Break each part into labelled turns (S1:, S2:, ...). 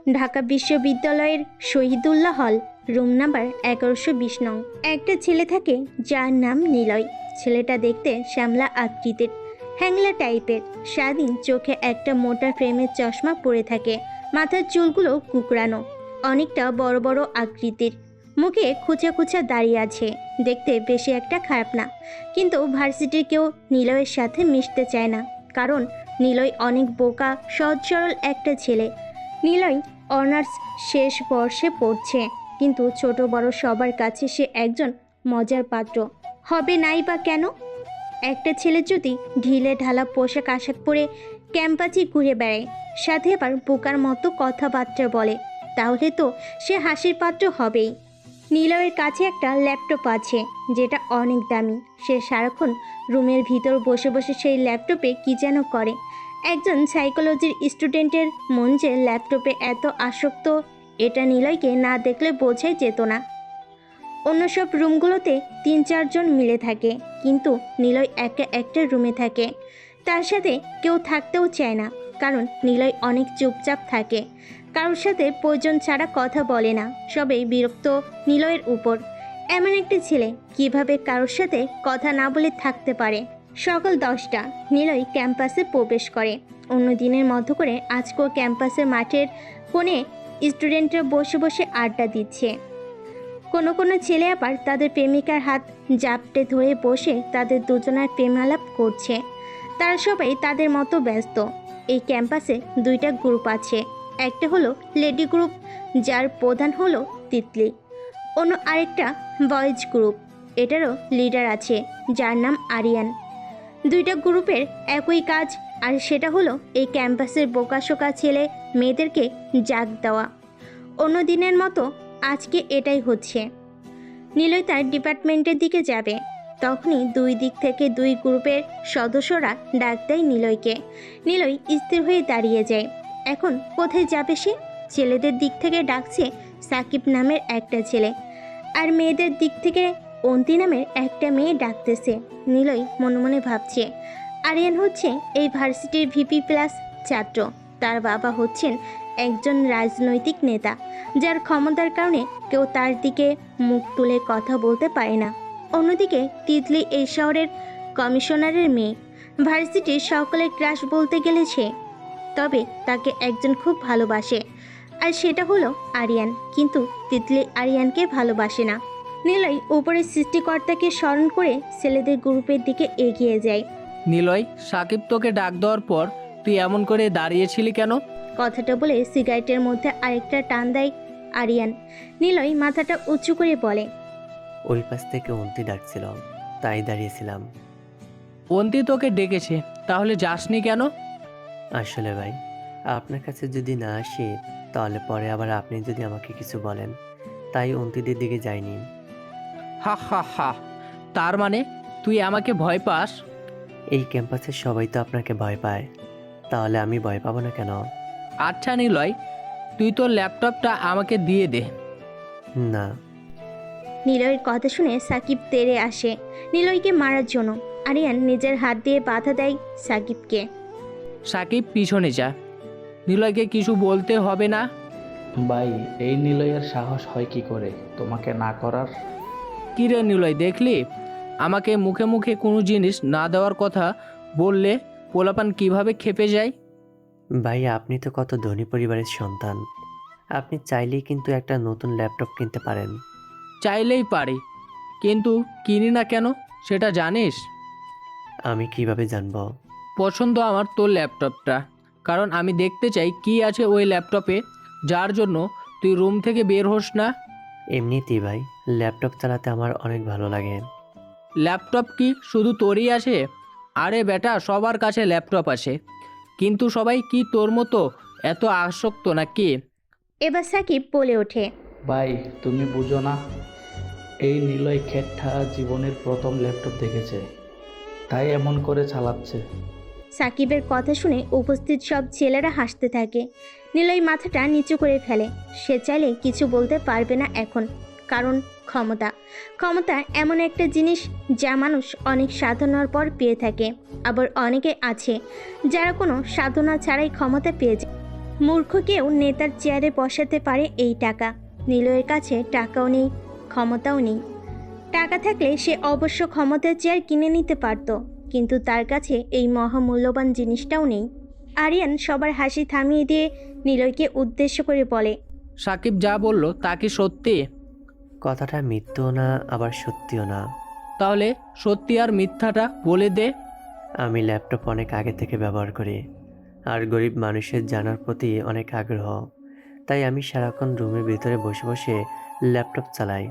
S1: ঢাকা বিশ্ববিদ্যালয়ের শহীদুল্লাহ হল, room number 1120 নং। একটা ছেলে থাকে যার নাম নিলয়। ছেলেটা দেখতে শ্যামলা আকৃতির, হ্যাংলা টাইপের। সারাদিন চোখে একটা মোটা ফ্রেমের চশমা পরে থাকে। মাথার চুলগুলো কুকড়ানো, অনেকটা বড় বড় আকৃতির। মুখে খুচা খুচা দাঁড়িয়ে আছে। দেখতে বেশি একটা খারাপ না, কিন্তু ভার্সিটির কেউ নিলয়ের সাথে মিশতে চায় না, কারণ নিলয় অনেক বোকা সহজ সরল একটা ছেলে। নিলয় অনার্স শেষ বর্ষে পড়ছে, কিন্তু ছোট বড় সবার কাছে সে একজন মজার পাত্র। হবে নাই বা কেন? একটা ছেলে যদি ঢিলে ঢালা পোশাক আশাক পরে ক্যাম্পাসে ঘুরে বেড়ায়, সাথে আবার বোকার মতো কথাবার্তা বলে, তাহলে তো সে হাসির পাত্র হবেই। নিলয়ের কাছে একটা ল্যাপটপ আছে, যেটা অনেক দামি। সে সারাক্ষণ রুমের ভিতর বসে বসে সেই ল্যাপটপে কী যেন করে। একজন সাইকোলজির স্টুডেন্টের মন যে ল্যাপটপে এত আসক্ত, এটা নিলয়কে না দেখলে বোঝাই যেত না। অন্য সব রুমগুলোতে 3-4 জন মিলে থাকে, কিন্তু নিলয় একা একটা রুমে থাকে। তার সাথে কেউ থাকতেও চায় না, কারণ নিলয় অনেক চুপচাপ থাকে। কারোর সাথে প্রয়োজন ছাড়া কথা বলে না। সবাই বিরক্ত নিলয়ের উপর। এমন একটা ছেলে কিভাবে কারোর সাথে কথা না বলে থাকতে পারে? সকাল 10টা, নিলয় ক্যাম্পাসে প্রবেশ করে। অন্য দিনের মতো করে আজকেও ক্যাম্পাসের মাঠের কোণে স্টুডেন্টরা বসে বসে আড্ডা দিচ্ছে। কোনো কোনো ছেলে আবার তাদের প্রেমিকার হাত জাপটে ধরে বসে তাদের দুজনার প্রেমালাপ করছে। তারা সবাই তাদের মতো ব্যস্ত। এই ক্যাম্পাসে 2টা গ্রুপ আছে। একটা হলো লেডি গ্রুপ, যার প্রধান হলো তিতলি। অন্য আরেকটা বয়েজ গ্রুপ, এটারও লিডার আছে, যার নাম আরিয়ান। 2টা গ্রুপের একই কাজ, আর সেটা হলো এই ক্যাম্পাসের বোকাশোকা ছেলে মেয়েদেরকে জাগ দেওয়া। অন্য দিনের মতো আজকে এটাই হচ্ছে। নিলয় তার ডিপার্টমেন্টের দিকে যাবে, তখনই 2 দিক থেকে 2 গ্রুপের সদস্যরা ডাক দেয় নিলয়কে। নিলয় স্থির হয়ে দাঁড়িয়ে যায়। এখন কোথায় যাবে সে? ছেলেদের দিক থেকে ডাকছে সাকিব নামের একটা ছেলে, আর মেয়েদের দিক থেকে অন্তি নামের একটা মেয়ে ডাকতেছে। নিলয় মনে মনে ভাবছে, আরিয়ান হচ্ছে এই ভার্সিটির ভিপি প্লাস ছাত্র। তার বাবা হচ্ছেন একজন রাজনৈতিক নেতা, যার ক্ষমতার কারণে কেউ তার দিকে মুখ তুলে কথা বলতে পারে না। অন্যদিকে তিতলি এই শহরের কমিশনারের মেয়ে। ভার্সিটির সকলের ক্রাশ বলতে গেলে সে। তবে তাকে একজন খুব ভালোবাসে, আর সেটা হলো আরিয়ান। কিন্তু তিতলি আরিয়ানকে ভালোবাসে না। নিলয় উপরের সৃষ্টিকর্তাকে স্মরণ করে ছেলেদের গ্রুপের দিকে এগিয়ে যায়।
S2: নিলয়, সাকিব তোকে ডাক দেওয়ার পর তুই এমন করে দাঁড়িয়েছিলি কেন?
S1: কথাটা বলে সিগারেটের মধ্যে আরেকটা টান দেয় আরিয়ান। নিলয় মাথাটা উঁচু করে বলে,
S3: ওই পাশ থেকে অন্তি ডাকছিল, তাই দাঁড়িয়েছিলাম।
S2: অন্তি তোকে ডেকেছে, তাহলে যাসনি কেন?
S3: আসলে ভাই, আপনার কাছে যদি না আসি, তাহলে পরে আবার আপনি যদি আমাকে কিছু বলেন, তাই অন্তিদের দিকে যাইনি।
S2: হা হা হা, তার মানে তুই আমাকে ভয় পাস?
S3: এই ক্যাম্পাসের সবাই তো আপনাকে ভয় পায়, তাহলে আমি ভয় পাবো না কেন?
S2: আচ্ছা নিলয়, তুই তোর ল্যাপটপটা আমাকে দিয়ে দে।
S3: না।
S1: নিলয়ের কথা শুনে সাকিব তেড়ে আসে নিলয়কে মারার জন্য। আরিয়ান নিজের হাত দিয়ে বাধা দেয় সাকিবকে।
S2: সাকিব, পিছনে যা, নিলয়কে কিছু বলতে হবে না।
S4: ভাই, এই নিলয়ের সাহস হয় কি করে তোমাকে না করার?
S2: কিরে নিলয়, দেখলি আমাকে মুখে মুখে কোনো জিনিস না দেওয়ার কথা বললে পোলাপান কিভাবে খেপে যায়?
S3: ভাই, আপনি তো কত ধনী পরিবারের সন্তান, আপনি চাইলেই কিন্তু একটা নতুন ল্যাপটপ কিনতে পারেন।
S2: চাইলেই পারি, কিন্তু কিনি না কেন সেটা জানিস?
S3: আমি কিভাবে জানবো?
S2: পছন্দ আমার তোর ল্যাপটপটা, কারণ আমি দেখতে চাই কি আছে ওই ল্যাপটপে, যার জন্য তুই রুম থেকে বের হোস না।
S3: এমনিতেই ভাই, ল্যাপটপ চালাতে আমার অনেক ভালো লাগে।
S2: ল্যাপটপ কি শুধু তোরই আছে? আরে বেটা, সবার কাছে ল্যাপটপ আছে, কিন্তু সবাই কি তোর মতো এত আসক্ত নাকি?
S1: এবার সাকিব বলে ওঠে,
S4: ভাই, তুমি বুঝো না, এই নিলয় খেট্টা জীবনের প্রথম ল্যাপটপ দেখেছে, তাই এমন করে চালাচ্ছে।
S1: সাকিবের কথা শুনে উপস্থিত সব ছেলেরা হাসতে থাকে। নিলয় মাথাটা নিচু করে ফেলে। সে চাইলে কিছু বলতে পারবে না এখন, কারণ ক্ষমতা। ক্ষমতা এমন একটা জিনিস যা মানুষ অনেক সাধনার পর পেয়ে থাকে। আবার অনেকে আছে যারা কোনো সাধনা ছাড়াই ক্ষমতা পেয়ে যায়। মূর্খ কেউ নেতার চেয়ারে বসাতে পারে এই টাকা। নিলয়ের কাছে টাকাও নেই, ক্ষমতাও নেই। টাকা থাকলে সে অবশ্য ক্ষমতার চেয়ার কিনে নিতে পারত, কিন্তু তার কাছে এই মহামূল্যবান জিনিসটাও নেই। আরিয়ান সবার হাসি থামিয়ে দিয়ে নিলয়কে উদ্দেশ্য করে বলে,
S2: সাকিব যা বলল তা কি সত্যি?
S3: কথাটা মিথ্যও না, আবার সত্যিও না।
S2: তাহলে সত্যি আর মিথ্যাটা বলে দে।
S3: আমি ল্যাপটপ অনেক আগে থেকে ব্যবহার করি, আর গরিব মানুষের জানার প্রতি অনেক আগ্রহ। তাই আমি সারাক্ষণ রুমের ভিতরে বসে বসে ল্যাপটপ চালাই।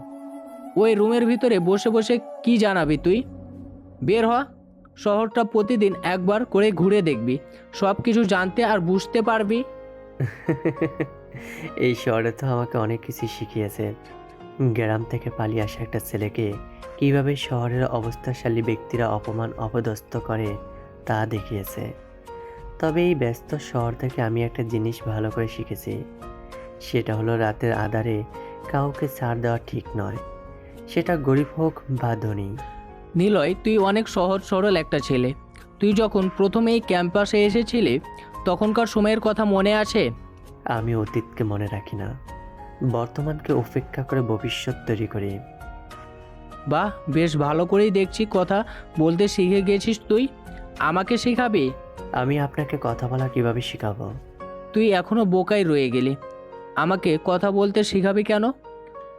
S2: ওই রুমের ভিতরে বসে বসে কি জানাবি তুই? বের হ, শহরটা প্রতিদিন একবার করে ঘুরে দেখবি, সব কিছু জানতে আর বুঝতে পারবি।
S3: এই শহরে তো আমাকে অনেক কিছু শিখিয়েছে। গ্রাম থেকে পালিয়ে আসা একটা ছেলেকে কিভাবে শহরের অবস্থাশালী ব্যক্তিরা অপমান অপদস্থ করে তা দেখিয়েছে। তবে এই ব্যস্ত শহর থেকে আমি একটা জিনিস ভালো করে শিখেছি, সেটা হলো রাতের আঁধারে কাউকে ছাড় দেওয়া ঠিক নয়, সেটা গরিব হোক বা ধনী।
S2: নিলয়, তুই অনেক সহজ সরল একটা ছেলে। তুই যখন প্রথমে এই ক্যাম্পাসে এসেছিলি তখনকার সময়ের কথা মনে আছে?
S3: আমি অতীতকে মনে রাখি না, বর্তমানকে উপেক্ষা করে ভবিষ্যৎ তৈরি করি।
S2: বাহ, বেশ ভালো করেই দেখছি কথা বলতে শিখে গেছিস তুই। আমাকে শেখাবি?
S3: আমি আপনাকে কথা বলা কিভাবে শেখাবো?
S2: তুই এখনো বোকাই রয়ে গেলি। আমাকে কথা বলতে শেখাবি কেন?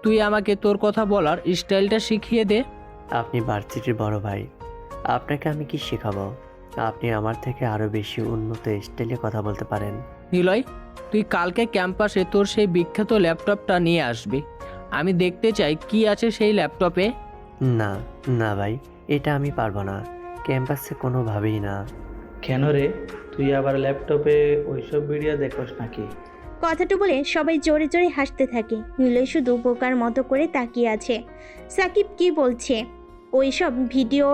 S2: তুই আমাকে তোর কথা বলার স্টাইলটা শিখিয়ে দে।
S3: আপনি ভার্সিটির বড় ভাই, আপনাকে আমি কি শেখাবো? আপনি আমার থেকে আরও বেশি উন্নত স্টাইলে কথা বলতে পারেন।
S2: নিলয়, তুই কালকে ক্যাম্পাসে তোর সেই বিখ্যাত ল্যাপটপটা নিয়ে আসবি। আমি দেখতে চাই কি আছে সেই ল্যাপটপে।
S3: না না ভাই, এটা আমি পারবো না, ক্যাম্পাসে কোনোভাবেই না।
S4: কেন রে, তুই আবার ল্যাপটপে ওইসব ভিডিও দেখোস নাকি?
S1: কথাটা বলে সবাই জোরে জোরে হাসতে থাকে। নিলয় শুধু বোকার মতো করে তাকিয়ে আছে। সাকিব কি বলছে ওইসব ভিডিও,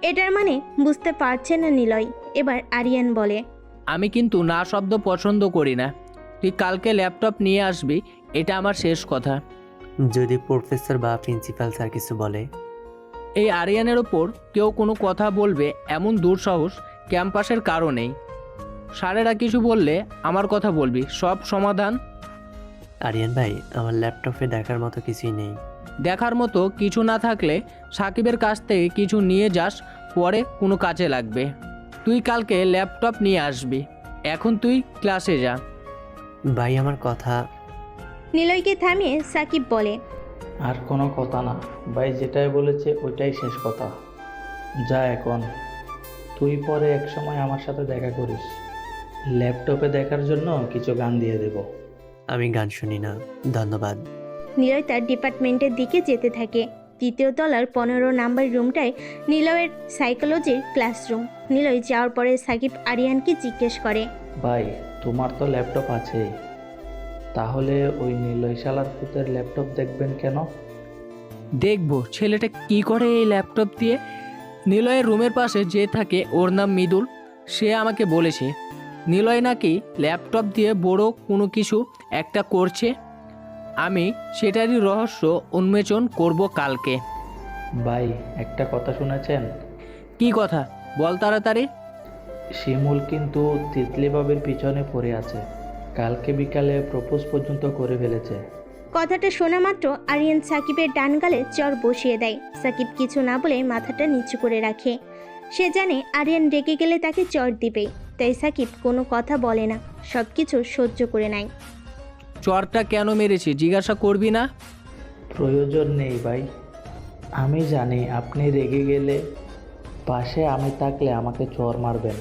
S1: এটার মানে বুঝতে পারছে না নিলয়। এবার আরিয়ান বলে,
S2: আমি কিন্তু না শব্দ পছন্দ করি না। তুই কালকে ল্যাপটপ নিয়ে আসবি, এটা আমার শেষ কথা।
S3: যদি প্রফেসর বা প্রিন্সিপাল স্যার কিছু বলে?
S2: এই আরিয়ানের ওপর কেউ কোনো কথা বলবে এমন দুঃসাহস ক্যাম্পাসের কারণেই। স্যারেরা কিছু বললে আমার কথা বলবি, সব সমাধান।
S3: আরিয়ান ভাই, আমার ল্যাপটপে দেখার মতো কিছুই নেই।
S2: দেখার মতো কিছু না থাকলে সাকিবের কাছ থেকে কিছু নিয়ে যাস, পরে কোনো কাজে লাগবে। তুই কালকে ল্যাপটপ নিয়ে আসবি। এখন তুই ক্লাসে যা।
S3: ভাই আমার কথা।
S1: নিলয়কে থামিয়ে সাকিব বলে,
S4: আর কোনো কথা না ভাই, যেটাই বলেছে ওইটাই শেষ কথা। যা এখন, তুই পরে এক সময় আমার সাথে দেখা করিস, ল্যাপটপে দেখার জন্য কিছু গান দিয়ে দেব।
S3: আমি গান শুনি না, ধন্যবাদ।
S1: নিলয় তার ডিপার্টমেন্টের দিকে যেতে থাকে। তৃতীয় তলার 15 নাম্বার রুমটায় নিলয়ের সাইকোলজির ক্লাসরুম। নিলয় যাওয়ার পরে সাকিব আরিয়ানকে জিজ্ঞেস করে,
S4: ভাই, তোমার তো ল্যাপটপ আছেই, তাহলে ওই নিলয় শালার পুতের ল্যাপটপ দেখবেন কেন?
S2: দেখবো ছেলেটা কি করে এই ল্যাপটপ দিয়ে। নিলয়ের রুমের পাশে যে থাকে ওর নাম মৃদুল। সে আমাকে বলেছে নিলয় নাকি ল্যাপটপ দিয়ে বড় কোনো কিছু একটা করছে। আমি সেটারই রহস্য উন্মোচন করব কালকে।
S4: ভাই, একটা কথা শুনেছেন?
S2: কি কথা বল তাড়াতাড়ি।
S4: শিমুল কিন্তু তিতলি বাবির পিছনে পড়ে আছে, কালকে বিকালে প্রপোজ পর্যন্ত করে ফেলেছে।
S1: কথাটা শোনা মাত্র আরিয়ান সাকিবের ডান গালে চর বসিয়ে দেয়। সাকিব কিছু না বলে মাথাটা নিচু করে রাখে। সে জানে আরিয়ান রেগে গেলে তাকে চর দিবে, তাই সাকিব কোনো কথা বলে না, সব কিছু সহ্য করে নেয়।
S2: চরটা কেন মেরেছি জিজ্ঞাসা করবি না?
S4: প্রয়োজন নেই ভাই, আমি জানি আপনি রেগে গেলে পাশে আমি থাকলে আমাকে চর মারবেন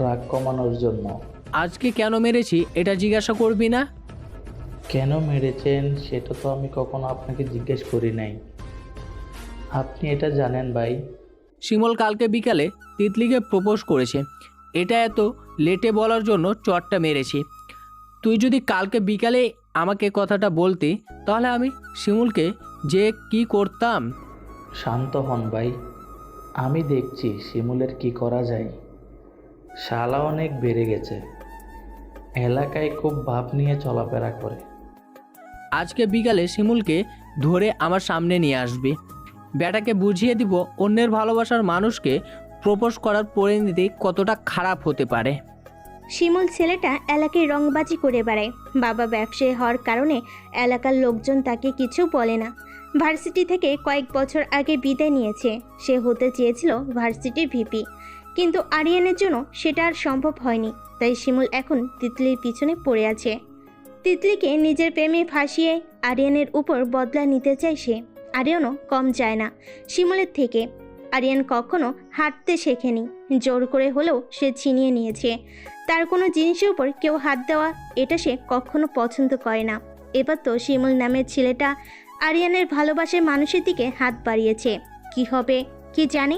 S4: রাগ কমানোর জন্য।
S2: আজকে কেন মেরেছি এটা জিজ্ঞাসা করবি না?
S4: কেন মেরেছেন সেটা তো আমি কখনো আপনাকে জিজ্ঞেস করি নাই, আপনি এটা জানেন ভাই।
S2: শিমল কালকে বিকালে তিতলিকে প্রপোজ করেছে, এটা এত লেটে বলার জন্য চরটা মেরেছি। তুই যদি কালকে বিকালে আমাকে কথাটা বলতি তাহলে আমি শিমুলকে যে কি করতাম।
S4: শান্ত হন ভাই, আমি দেখছি শিমুলের কি করা যায়। শালা অনেক বেড়ে গেছে, এলাকায় খুব ভাব নিয়ে চলাফেরা করে।
S2: আজকে বিকালে শিমুলকে ধরে আমার সামনে নিয়ে আসবি। ব্যাটাকে বুঝিয়ে দিব অন্যের ভালোবাসার মানুষকে প্রপোজ করার পরিণতি কতটা খারাপ হতে পারে।
S1: শিমুল ছেলেটা এলাকায় রংবাজি করে বেড়ায়। বাবা ব্যবসায়ী হওয়ার কারণে এলাকার লোকজন তাকে কিছু বলে না। ভার্সিটি থেকে কয়েক বছর আগে বিদায় নিয়েছে। সে হতে চেয়েছিল ভার্সিটির ভিপি, কিন্তু আরিয়ানের জন্য সেটা আর সম্ভব হয়নি। তাই শিমুল এখন তিতলির পিছনে পড়ে আছে। তিতলিকে নিজের প্রেমে ফাঁসিয়ে আরিয়ানের উপর বদলা নিতে চায় সে। আরিয়ানও কম যায় না শিমুলের থেকে। আরিয়ান কখনো হাঁটতে শেখেনি, জোর করে হলেও সে ছিনিয়ে নিয়েছে। তার কোনো জিনিসের উপর কেউ হাত দেওয়া এটা সে কখনো পছন্দ করে না। এবার তো শিমুল নামের ছেলেটা আরিয়ানের ভালোবাসার মানুষের দিকে হাত বাড়িয়েছে। কি হবে কি জানে।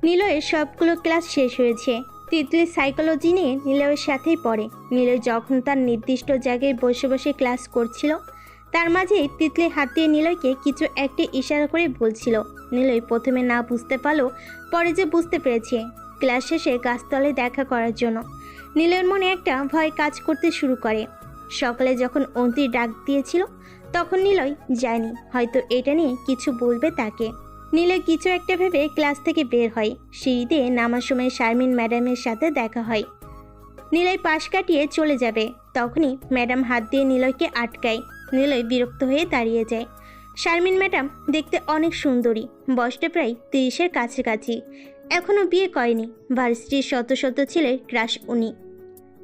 S1: নিলয়ের সবগুলো ক্লাস শেষ হয়েছে। তিতলি সাইকোলজি নিয়ে নিলয়ের সাথেই পড়ে। নিলয় যখন তার নির্দিষ্ট জায়গায় বসে বসে ক্লাস করছিল, তার মাঝেই তিতলি হাত দিয়ে নিলয়কে কিছু একটি ইশারা করে বলছিল। নিলয় প্রথমে না বুঝতে পারলেও পরে যে বুঝতে পেরেছে। ক্লাস শেষে গাছতলায় দেখা করার জন্য নিলয়ের মনে একটা ভয় কাজ করতে শুরু করে। সকালে যখন অন্তি ডাক দিয়েছিল তখন নিলয় যায়নি, হয়তো এটা নিয়ে কিছু বলবে তাকে। নিলয় কিছু একটা ভেবে ক্লাস থেকে বের হয়। সিঁড়িতে নামার সময় শারমিন ম্যাডামের সাথে দেখা হয়। নিলয় পাশ কাটিয়ে চলে যাবে, তখনই ম্যাডাম হাত দিয়ে নিলয়কে আটকায়। নিলয় বিরক্ত হয়ে দাঁড়িয়ে যায়। শারমিন ম্যাডাম দেখতে অনেক সুন্দরী, বয়সটা প্রায় 30-এর কাছাকাছি। এখনও বিয়ে করেনি। ভার্সিটির শত শত ছেলের ক্রাশ উনি,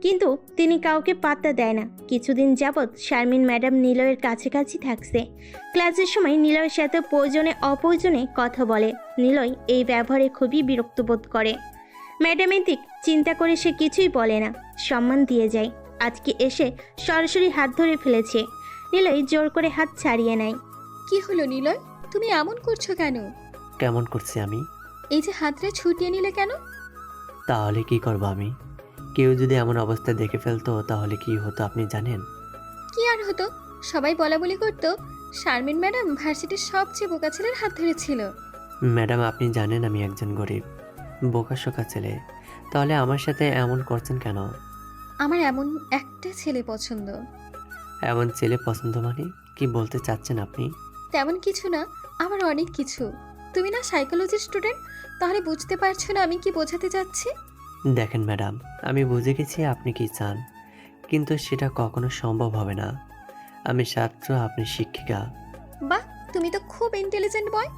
S1: কিন্তু তিনি কাউকে পাত্তা দেয় না। কিছুদিন যাবৎ শারমিন ম্যাডাম নিলয়ের কাছাকাছি থাকছে। ক্লাসের সময় নিলয়ের সাথে প্রয়োজনে অপ্রয়োজনে কথা বলে। নিলয় এই ব্যবহারে খুবই বিরক্ত বোধ করে। ম্যাডামের দিক চিন্তা করে সে কিছুই বলে না, সম্মান দিয়ে যায়। আজকে এসে সরাসরি হাত ধরে ফেলেছে। নিলয় জোর করে হাত ছাড়িয়ে নেয়।
S5: কি হলো নিলয়, তুমি এমন করছো কেন?
S3: কেমন করছি আমি?
S5: এই যে হাতটা ছুটিয়ে নিলে কেন?
S3: তাহলে কি করব আমি? কেউ যদি এমন অবস্থা দেখে ফেলতো তাহলে কি হতো আপনি জানেন?
S5: কি আর হতো, সবাই বলা বলি করতো শারমিন ম্যাডাম ভার্সিটির সবচেয়ে বোকা ছেলের হাত ধরেছিল।
S3: ম্যাডাম আপনি জানেন আমি একজন গরিব বোকাশোকা ছেলে, তাহলে আমার সাথে এমন করছেন কেন?
S5: আমার এমন একটা ছেলে পছন্দ।
S3: এমন ছেলে পছন্দ মানে কি বলতে চাচ্ছেন আপনি?
S5: তেমন কিছু না, আমার অনেক কিছু। তুমি না সাইকোলজির স্টুডেন্ট, তাহলে বুঝতে পারছো না আমি কি বোঝাতে চাচ্ছি?
S3: দেখেন ম্যাডাম, আমি বুঝে গেছি আপনি কি চান, কিন্তু সেটা কখনো সম্ভব হবে না। আমি ছাত্র, আপনি শিক্ষিকা।
S5: বাহ, তুমি তো খুব ইন্টেলিজেন্ট বয়।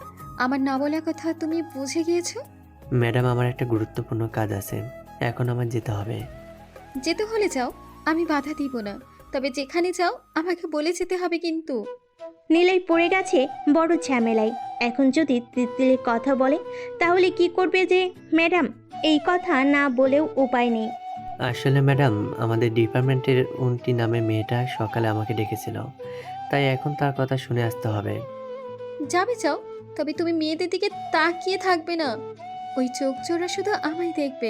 S5: আমার না বলা কথা তুমি বুঝে গিয়েছো।
S3: ম্যাডাম আমার একটা গুরুত্বপূর্ণ কাজ আছে, এখন আমার যেতে হবে।
S5: যেতে হলে যাও, আমি বাধা দিব না, তবে যেখানে যাও আমাকে বলে যেতে হবে কিন্তু।
S1: নিলয় পড়ে গেছে বড় ঝামেলায়। এখন যদি তিতলি কথা বলে তাহলে কি করবে যে ম্যাডাম? এই কথা না বলেও উপায় নেই।
S3: আসলে ম্যাডাম, আমাদের ডিপার্টমেন্টের উন্তি নামে মেয়েটা সকালে আমাকে ডেকেছিল, তাই এখন তার কথা শুনে আসতে হবে।
S5: যাবে যাও, তবে তুমি মেয়েদের দিকে তাকিয়ে থাকবে না। ওই চোখ জোড়া শুধু আমায় দেখবে।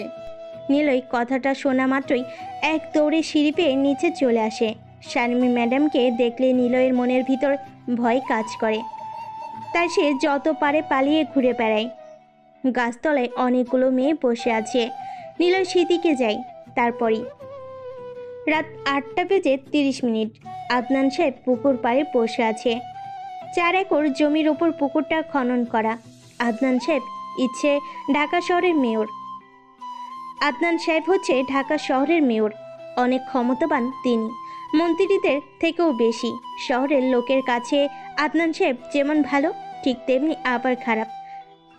S1: নিলয় কথাটা শোনা মাত্রই এক দৌড়ে সিঁড়ি পেয়ে নিচে চলে আসে। শারমিন ম্যাডামকে দেখলে নিলয়ের মনের ভিতর ভয় কাজ করে। তাই সে যত পারে পালিয়ে ঘুরে বেড়ায়। গাছতলায় অনেকগুলো মেয়ে বসে আছে। নিলয় সেদিকে যায়। তারপরই রাত 8:30। আদনান সাহেব পুকুর পাড়ে বসে আছে। 4 একর জমির ওপর পুকুরটা খনন করা। আদনান সাহেব ইচ্ছে ঢাকা শহরের মেয়র। আদনান সাহেব হচ্ছে ঢাকা শহরের মেয়র। অনেক ক্ষমতাবান তিনি, মন্ত্রীদের থেকেও বেশি। শহরের লোকের কাছে আদনান সাহেব যেমন ভালো, ঠিক তেমনি আবার খারাপ।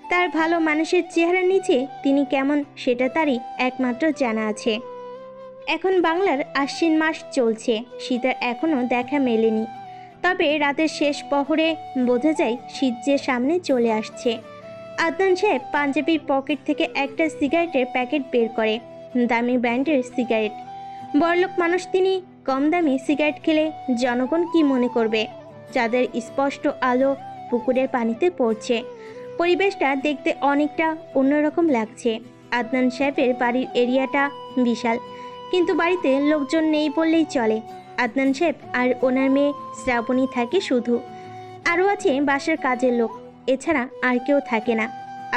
S1: তার ভালো মানুষের চেহারার নিচে তিনি কেমন সেটা তারই একমাত্র জানা আছে। এখন বাংলার আশ্বিন মাস চলছে, শীতের এখনও দেখা মেলেনি। তবে রাতের শেষ প্রহরে বোঝা যায় শীত যে সামনে চলে আসছে। আদনান সাহেব পাঞ্জাবির পকেট থেকে একটা সিগারেটের প্যাকেট বের করে। দামি ব্র্যান্ডের সিগারেট। বড়লোক মানুষ তিনি, কম দামি সিগারেট খেলে জনগণ কি মনে করবে? যাদের স্পষ্ট আলো পুকুরের পানিতে পড়ছে। পরিবেশটা দেখতে অনেকটা অন্যরকম লাগছে। আদনান সাহেবের বাড়ির এরিয়াটা বিশাল, কিন্তু বাড়িতে লোকজন নেই বললেই চলে। আদনান সাহেব আর ওনার মেয়ে শ্রাবণী থাকে শুধু। আরও আছে বাসার কাজের লোক, এছাড়া আর কেউ থাকে না।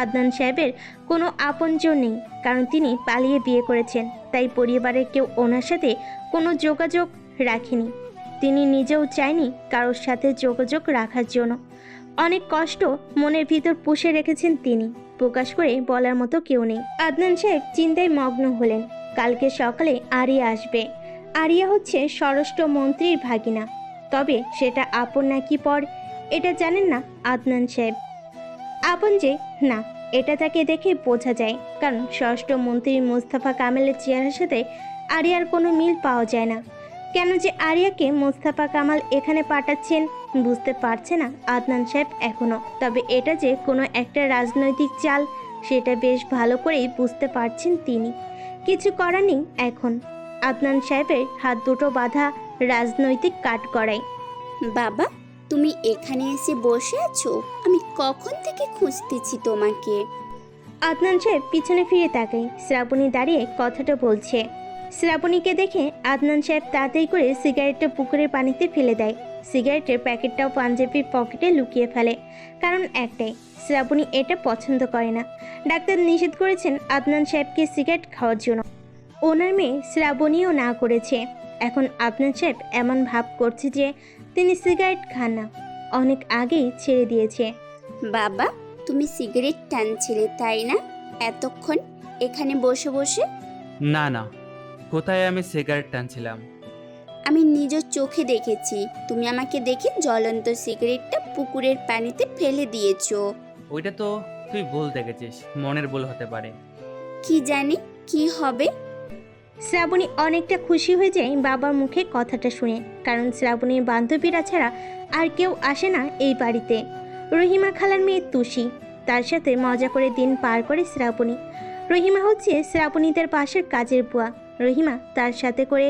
S1: আদনান সাহেবের কোনো আপনজন নেই, কারণ তিনি পালিয়ে বিয়ে করেছেন। তাই পরিবারের কেউ ওনার সাথে কোনো যোগাযোগ রাখেনি। তিনি নিজেও চায়নি কারোর সাথে যোগাযোগ রাখার জন্য। অনেক কষ্ট মনের ভিতর পুষে রেখেছেন তিনি, প্রকাশ করে বলার মতো কেউ নেই। আদনান সাহেব চিন্তায় মগ্ন হলেন। কালকে সকালে আরিয়া আসবে। আরিয়া হচ্ছে স্বরাষ্ট্র মন্ত্রীর ভাগিনা। তবে সেটা আপন নাকি পর এটা জানেন না আদনান সাহেব। আপন যে না, এটা তাকে দেখে বোঝা যায়, কারণ স্বরাষ্ট্র মন্ত্রী মোস্তফা কামালের চেহারার সাথে আরিয়ার কোনো মিল পাওয়া যায় না। কেন যে আরিয়াকে মোস্তফা কামাল এখানে পাঠাচ্ছেন বুঝতে পারছে না আদনান সাহেব এখনো। তবে এটা যে কোনো একটা রাজনৈতিক চাল সেটা বেশ ভালো করেই বুঝতে পারছেন তিনি। কিছু করার নেই এখন। আদনান সাহেবের হাত দুটো বাঁধা রাজনৈতিক কাঠগড়ায়।
S6: বাবা, তুমি এখানে এসে বসে আছো? আমি কখন থেকে খুঁজতেছি তোমাকে।
S1: আদনান সাহেব পিছনে ফিরে তাকায়। শ্রাবণী দাঁড়িয়ে কথাটা বলছে। শ্রাবণীকে দেখে আদনান সাহেব তাড়াতাড়ি করে সিগারেটটা পুকুরের পানিতে ফেলে দেয়। সিগারেটের প্যাকেটটাও পাঞ্জাবির পকেটে লুকিয়ে ফেলে, কারণ একটাই, শ্রাবণী এটা পছন্দ করে না। ডাক্তার নিষেধ করেছেন আদনান সাহেবকে সিগারেট খাওয়ার জন্য। ওনার মেয়ে শ্রাবণীও না করেছে। এখন আদনান সাহেব এমন ভাব করছে যে তিনি সিগারেট খান না, অনেক আগেই ছেড়ে দিয়েছে।
S6: বাবা, তুমি সিগারেট টানছিলে তাই না এতক্ষণ এখানে বসে বসে?
S7: না না, কোথায় আমি সিগারেট টানছিলাম?
S6: আমি নিজের চোখে দেখেছি তুমি আমাকে দেখে জ্বলন্ত সিগারেটটা পুকুরের পানিতে ফেলে দিয়েছো।
S7: ওইটা তো তুই ভুল দেখেছিস, মনের ভুল হতে পারে।
S6: কি জানি কি হবে।
S1: শ্রাবণী অনেকটা খুশি হয়ে যায় বাবার মুখে কথাটা শুনে, কারণ শ্রাবণীর বান্ধবীরা ছাড়া আর কেউ আসে না এই বাড়িতে। রহিমা খালার মেয়ে তুষি, তার সাথে মজা করে দিন পার করে শ্রাবণী। রহিমা হচ্ছে শ্রাবণীদের পাশের কাজের বুয়া। রহিমা তার সাথে করে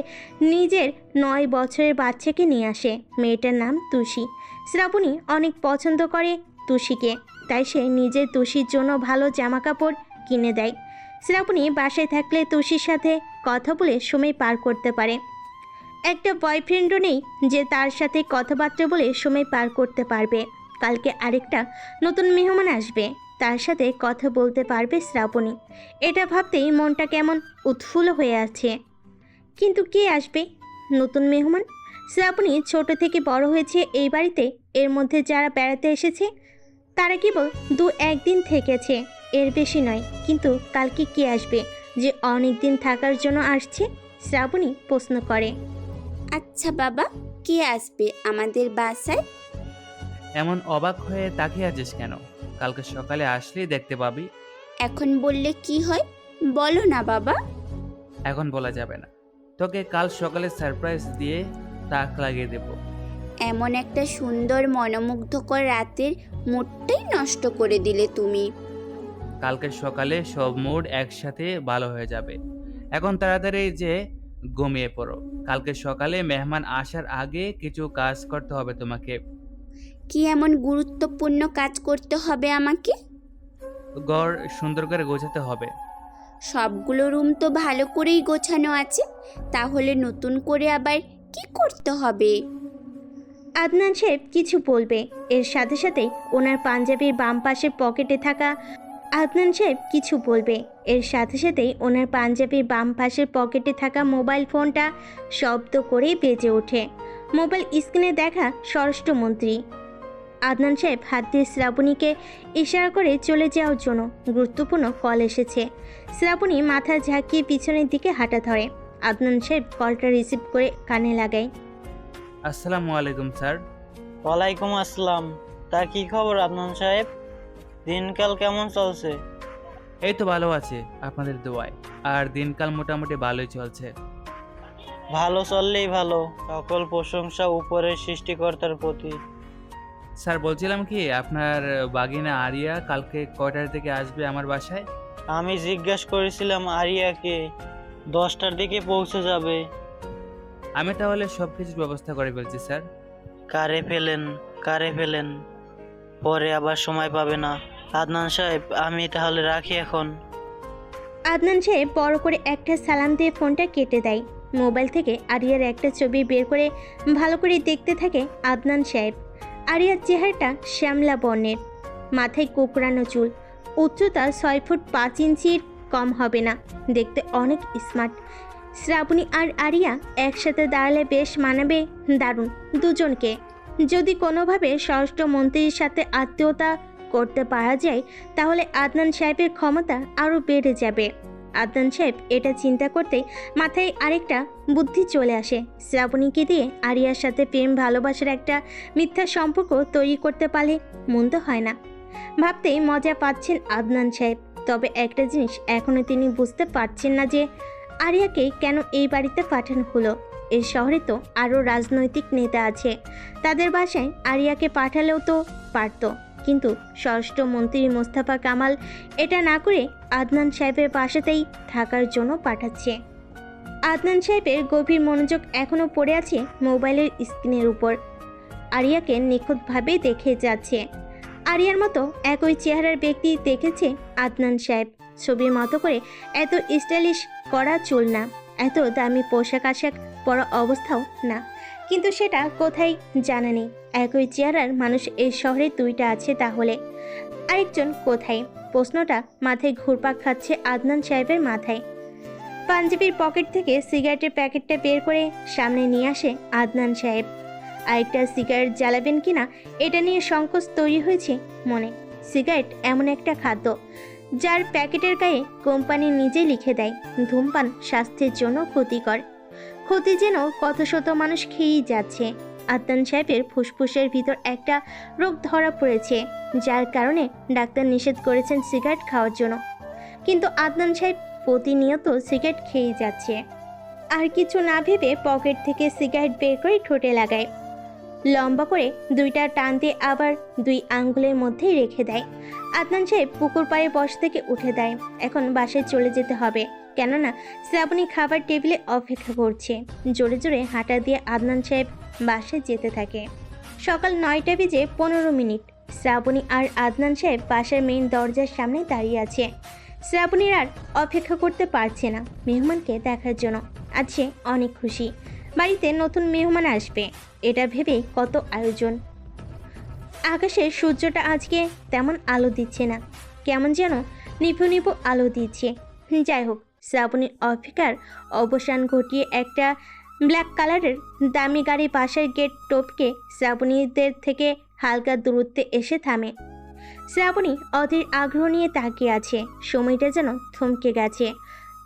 S1: নিজের 9 বছরের বাচ্চাকে নিয়ে আসে। মেয়েটার নাম তুষি। শ্রাবণী অনেক পছন্দ করে তুষিকে, তাই সে নিজের তুষির জন্য ভালো জামা কাপড় কিনে দেয়। শ্রাবণী বাসায় থাকলে তুষির সাথে কথা বলে সময় পার করতে পারে। একটা বয়ফ্রেন্ডও নেই যে তার সাথে কথাবার্তা বলে সময় পার করতে পারবে। কালকে আরেকটা নতুন মেহমান আসবে, তার সাথে কথা বলতে পারবে শ্রাবণী। এটা ভাবতেই মনটা কেমন উৎফুল্ল হয়ে আছে। কিন্তু কে আসবে নতুন মেহমান? শ্রাবণী ছোট থেকে বড় হয়েছে এই বাড়িতে। এর মধ্যে যারা বেড়াতে এসেছে তারা কেবল 2-1 দিন থেকেছে, এর বেশি নয়। কিন্তু কালকে কে আসবে যে অনেক দিন থাকার জন্য আসছে? শ্রাবণী প্রশ্ন করে।
S6: আচ্ছা বাবা, কে আসবে আমাদের বাসায়?
S7: এমন অবাক হয়ে তাকিয়ে আছিস কেন? কালকে সকালে আসলেই দেখতে পাবি।
S6: এখন বললে কি হয় বলো না বাবা।
S7: এখন বলা যাবে না, তোকে কাল সকালে সারপ্রাইজ দিয়ে তাক লাগিয়ে দেব।
S6: এমন একটা সুন্দর মনোমুগ্ধকর রাতের মুডটাই নষ্ট করে দিলে তুমি।
S7: কালকে সকালে সব মুড একসাথে ভালো হয়ে যাবে। এখন তাড়াতাড়ি যে ঘুমিয়ে পড়ো। কালকে সকালে মেহমান আসার আগে কিছু কাজ করতে হবে তোমাকে।
S6: কি এমন গুরুত্বপূর্ণ কাজ করতে হবে আমাকে?
S7: ঘর সুন্দর করে গোছাতে হবে।
S6: সবগুলো রুম তো ভালো করেই গোছানো আছে, তাহলে নতুন করে আবার কি করতে হবে?
S1: আদনান সাহেব কিছু বলবে, এর সাথে সাথেই ওনার পাঞ্জাবির বাম পাশের পকেটে থাকা আদনান সাহেব কিছু বলবে, এর সাথে সাথেই ওনার পাঞ্জাবির বাম পাশের পকেটে থাকা মোবাইল ফোনটা শব্দ করেই বেজে ওঠে। মোবাইল স্ক্রিনে দেখা স্বরাষ্ট্রমন্ত্রী। আদনান সাহেব হাত দিয়ে শ্রাবণীকে ইশারা করে চলে যাওয়ার জন্য। গুরুত্বপূর্ণ কল এসেছে। শ্রাবণী মাথা ঝাঁকিয়ে পিছনের দিকে হাঁটা ধরে। আদনান সাহেব কলটা রিসিভ করে কানে লাগায়।
S7: আসসালামু আলাইকুম স্যার।
S8: ওয়ালাইকুম আসসালাম। তা কি খবর আদনান সাহেব? দিনকাল কেমন চলছে?
S7: এই তো ভালো আছে আপনাদের দোয়ায়। আর দিনকাল মোটামুটি ভালোই চলছে।
S8: ভালো চললেই ভালো। সকল প্রশংসা উপরের সৃষ্টিকর্তার প্রতি।
S7: স্যার বলছিলাম কি, আপনার বাগিনা আরিয়া কালকে কয়টার দিকে আসবে আমার বাসায়?
S8: আমি জিজ্ঞাসা করেছিলাম আরিয়াকে, 10টার দিকে পৌঁছে যাবে।
S7: আমি তাহলে সব কিছুর ব্যবস্থা করে ফেলছি স্যার।
S8: কারে ফেলেন, পরে আবার সময় পাবে না। আদনান সাহেব, আমি তাহলে রাখি এখন।
S1: আদনান সাহেব বড় করে একটা সালাম দিয়ে ফোনটা কেটে দেয়। মোবাইল থেকে আরিয়ার একটা ছবি বের করে ভালো করে দেখতে থাকে আদনান সাহেব। আরিয়ার চেহারাটা শ্যামলা বর্ণের, মাথায় কোকড়ানো চুল, উচ্চতা 6 ফুট 5 ইঞ্চির কম হবে না, দেখতে অনেক স্মার্ট। শ্রাবণী আর আরিয়া একসাথে দাঁড়ালে বেশ মানাবে দারুণ দুজনকে। যদি কোনোভাবে স্বরাষ্ট্রমন্ত্রীর সাথে আত্মীয়তা করতে পারা যায় তাহলে আদনান সাহেবের ক্ষমতা আরও বেড়ে যাবে। আদনান সাহেব এটা চিন্তা করতে মাথায় আরেকটা বুদ্ধি চলে আসে। শ্রাবণীকে দিয়ে আরিয়ার সাথে প্রেম ভালোবাসার একটা মিথ্যা সম্পর্ক তৈরি করতে পারলে মন্দ হয় না। ভাবতেই মজা পাচ্ছেন আদনান সাহেব। তবে একটা জিনিস এখনো তিনি বুঝতে পারছেন না যে আরিয়াকে কেন এই বাড়িতে পাঠানো হলো। এই শহরে তো আরও রাজনৈতিক নেতা আছে, তাদের বাসায় আরিয়াকে পাঠালেও তো পারত, কিন্তু স্বরাষ্ট্রমন্ত্রী মোস্তফা কামাল এটা না করে আদনান সাহেবের বাসাতেই থাকার জন্য পাঠাচ্ছে। আদনান সাহেবের গভীর মনোযোগ এখনও পড়ে আছে মোবাইলের স্ক্রিনের উপর। আরিয়াকে নিখুঁতভাবে দেখে যাচ্ছে। আরিয়ার মতো একই চেহারার ব্যক্তি দেখেছে আদনান সাহেব। ছবির মতো করে এত স্টাইলিশ করা চুল না, এত দামি পোশাক আশাক পরা অবস্থাও না, কিন্তু সেটা কোথায় জানা নেই। একই চেহারার মানুষ এই শহরে দুইটা আছে, তাহলে আরেকজন কোথায়? প্রশ্নটা মাথায় ঘুরপাক খাচ্ছে আদনান সাহেবের মাথায়। পাঞ্জাবির পকেট থেকে সিগারেটের প্যাকেটটা বের করে সামনে নিয়ে আসে আদনান সাহেব। আরেকটা সিগারেট জ্বালাবেন কিনা এটা নিয়ে সংকোচ তৈরি হয়েছে মনে। সিগারেট এমন একটা খাদ্য যার প্যাকেটের গায়ে কোম্পানি নিজে লিখে দেয় ধূমপান স্বাস্থ্যের জন্য ক্ষতিকর। ক্ষতি যেন কত শত মানুষ খেয়েই যাচ্ছে। আদনান সাহেবের ফুসফুসের ভিতর একটা রোগ ধরা পড়েছে, যার কারণে ডাক্তার নিষেধ করেছেন সিগারেট খাওয়ার জন্য, কিন্তু আদনান সাহেব প্রতিনিয়ত সিগারেট খেয়েই যাচ্ছে। আর কিছু না ভেবে পকেট থেকে সিগারেট বের করে ঠোঁটে লাগায়, লম্বা করে দুইটা টান দিয়ে আবার দুই আঙ্গুলের মধ্যেই রেখে দেয়। আদনান সাহেব পুকুর পাড়ে বসা থেকে উঠে দেয়। এখন বাসায় চলে যেতে হবে, কেননা শ্রাবণী খাবার টেবিলে অপেক্ষা করছে। জোরে জোরে হাঁটা দিয়ে আদনান সাহেব বাসায় যেতে থাকে। সকাল 9:15 শ্রাবণী আর আদনান সাহেব বাসার মেইন দরজার সামনে দাঁড়িয়ে আছে। শ্রাবণীর আর অপেক্ষা করতে পারছে না মেহমানকে দেখার জন্য। আজ সে অনেক খুশি, বাড়িতে নতুন মেহমান আসবে, এটা ভেবেই কত আয়োজন। আকাশের সূর্যটা আজকে তেমন আলো দিচ্ছে না, কেমন যেন নিভু নিভু আলো দিচ্ছে। যাই হোক, শ্রাবণীর অপেক্ষার অবসান ঘটিয়ে একটা ব্ল্যাক কালারের দামি গাড়ি বাসার গেট টপকে শ্রাবণীদের থেকে হালকা দূরত্বে এসে থামে। শ্রাবণী অধীর আগ্রহ নিয়ে তাকিয়ে আছে। সময়টা যেন থমকে গেছে,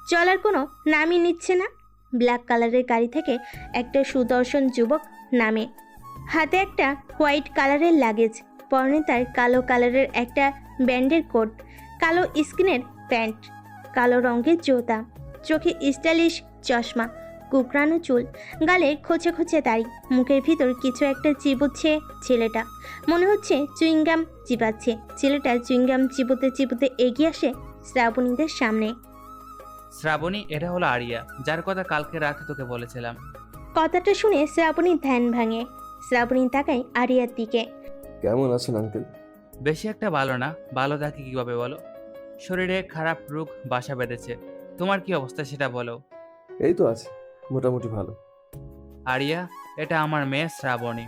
S1: চলার কোনো নামই নিচ্ছে না। ব্ল্যাক কালারের গাড়ি থেকে একটা সুদর্শন যুবক নামে। হাতে একটা হোয়াইট কালারের লাগেজ, পরনে তার কালো কালারের একটা ব্যান্ডের কোট, কালো স্কিনের প্যান্ট, কালো রঙের জুতা, চোখে স্টাইলিশ চশমা, কুকরানো চুল, গালে খোঁচে খোঁচে দাড়ি, মুখের ভিতর কিছু একটা চিবুচ্ছে ছেলেটা। মনে হচ্ছে চুইংগাম চিবাচ্ছে। ছেলেটা চুইংগাম চিবোতে চিবোতে এগিয়ে আসে শ্রাবণীদের সামনে।
S7: শ্রাবণী, এটা হলো আরিয়া, যার কথা কালকে রাতে তোকে বলেছিলাম।
S1: কথাটা শুনে শ্রাবণীর ধ্যান ভাঙে। শ্রাবণী তাকায় আরিয়ার দিকে।
S9: কেমন আছেন আঙ্কেল?
S7: বেশি একটা ভালো না। ভালো থাকি কিভাবে বলো? শরীরে খারাপ রোগ বাসা বেঁধেছে। তোমার কি অবস্থা সেটা বলো।
S9: এই তো আছে, মোটামুটি ভালো।
S7: আরিয়া, এটা আমার মেয়ে শ্রাবণী।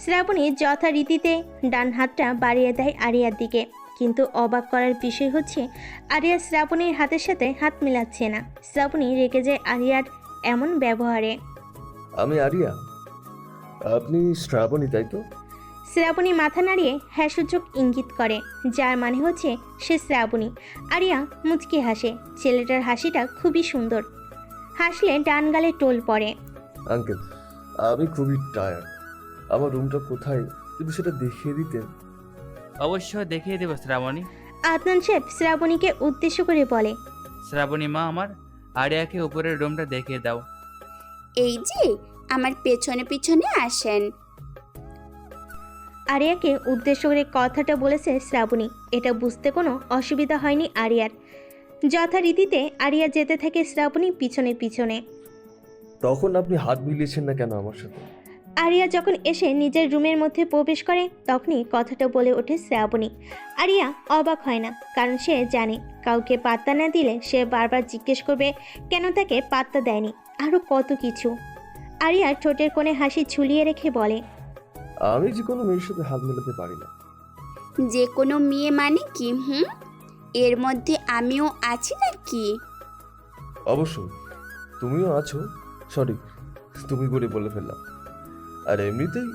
S1: শ্রাবণী যথারীতিতে ডান হাতটা বাড়িয়ে দেয় আরিয়ার দিকে, কিন্তু অবাক করার বিষয় হচ্ছে আরিয়া শ্রাবণীর হাতের সাথে হাত মেলাচ্ছে না। শ্রাবণী রেগে যায় আরিয়ার এমন ব্যবহারে।
S9: আমি আরিয়া, আপনি শ্রাবণী, তাই তো?
S1: শ্রাবণী মাথা নাড়িয়ে হ্যাঁ সূচক ইঙ্গিত করে, যার মানে হচ্ছে সে শ্রাবণী। আরিয়া মুচকি হাসে। ছেলেটার হাসিটা খুবই সুন্দর, হাসলে ডান গালে টোল পড়ে।
S9: আঙ্কেল, আমি খুবই টায়ার্ড। আমার রুমটা কোথায় যদি সেটা দেখিয়ে দিতেন।
S7: অবশ্যই দেখিয়ে দেবো শ্রাবণী।
S1: আদনান সাহেব শ্রাবণীকে উদ্দেশ্য করে বলে,
S7: শ্রাবণী মা আমার, আরিয়াকে উপরের রুমটা দেখিয়ে দাও।
S6: এই যে আমার পেছনে পিছনে আসেন।
S1: আরিয়াকে উদ্দেশ্য করে কথাটা বলেছে শ্রাবণী। এটা বুঝতে কোনো অসুবিধা হয়নি আরিয়ার। যথারীতিতে আরিয়া যেতে থাকে শ্রাবণী পিছনে পিছনে।
S9: তখন আপনি হাত মিলিয়েছেন না কেন আমার সাথে?
S1: আরিয়া যখন এসে নিজের রুমের মধ্যে প্রবেশ করে তখনই কথাটা বলে ওঠে শ্রাবণী। আরিয়া অবাক হয় না, কারণ সে জানে কাউকে পাত্তা না দিলে সে বারবার জিজ্ঞেস করবে কেন তাকে পাত্তা দেয়নি, আরও কত কিছু। আরিয়া ঠোঁটের কোণে হাসি ঝুলিয়ে রেখে বলে,
S9: আমি যে কোনো মেয়ের সাথে হাত মেলাতে পারি না।
S6: যে কোনো মেয়ে মানে কি? এর মধ্যে আমিও আছি নাকি?
S9: অবশ্যই তুমিও আছো। সরি, তুমি করে বলে ফেললাম। আর এমনিতেই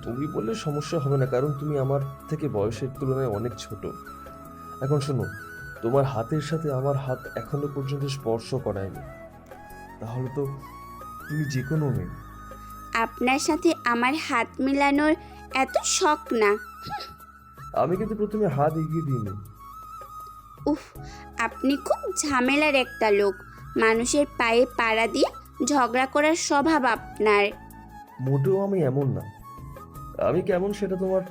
S9: তুমি বললে সমস্যা হবে না, কারণ তুমি আমার থেকে বয়সের তুলনায় অনেক ছোট। এখন শোনো, তোমার হাতের সাথে আমার হাত এখনো পর্যন্ত স্পর্শ করায়নি, তাহলে তো তুমি যে কোনো মেয়ে।
S6: আপনার সাথে আমার হাত মেলানোর এত শখ না।
S9: আমি কিন্তু প্রথমে হাত এগিয়ে দিইনি।
S6: উফ, আপনি খুব ঝামেলার একটা লোক। মানুষের পায়ে পাড়া দিয়ে ঝগড়া করার স্বভাব আপনার।
S9: মোটেও আমি এমন না। আমি কেমন সেটা তোমার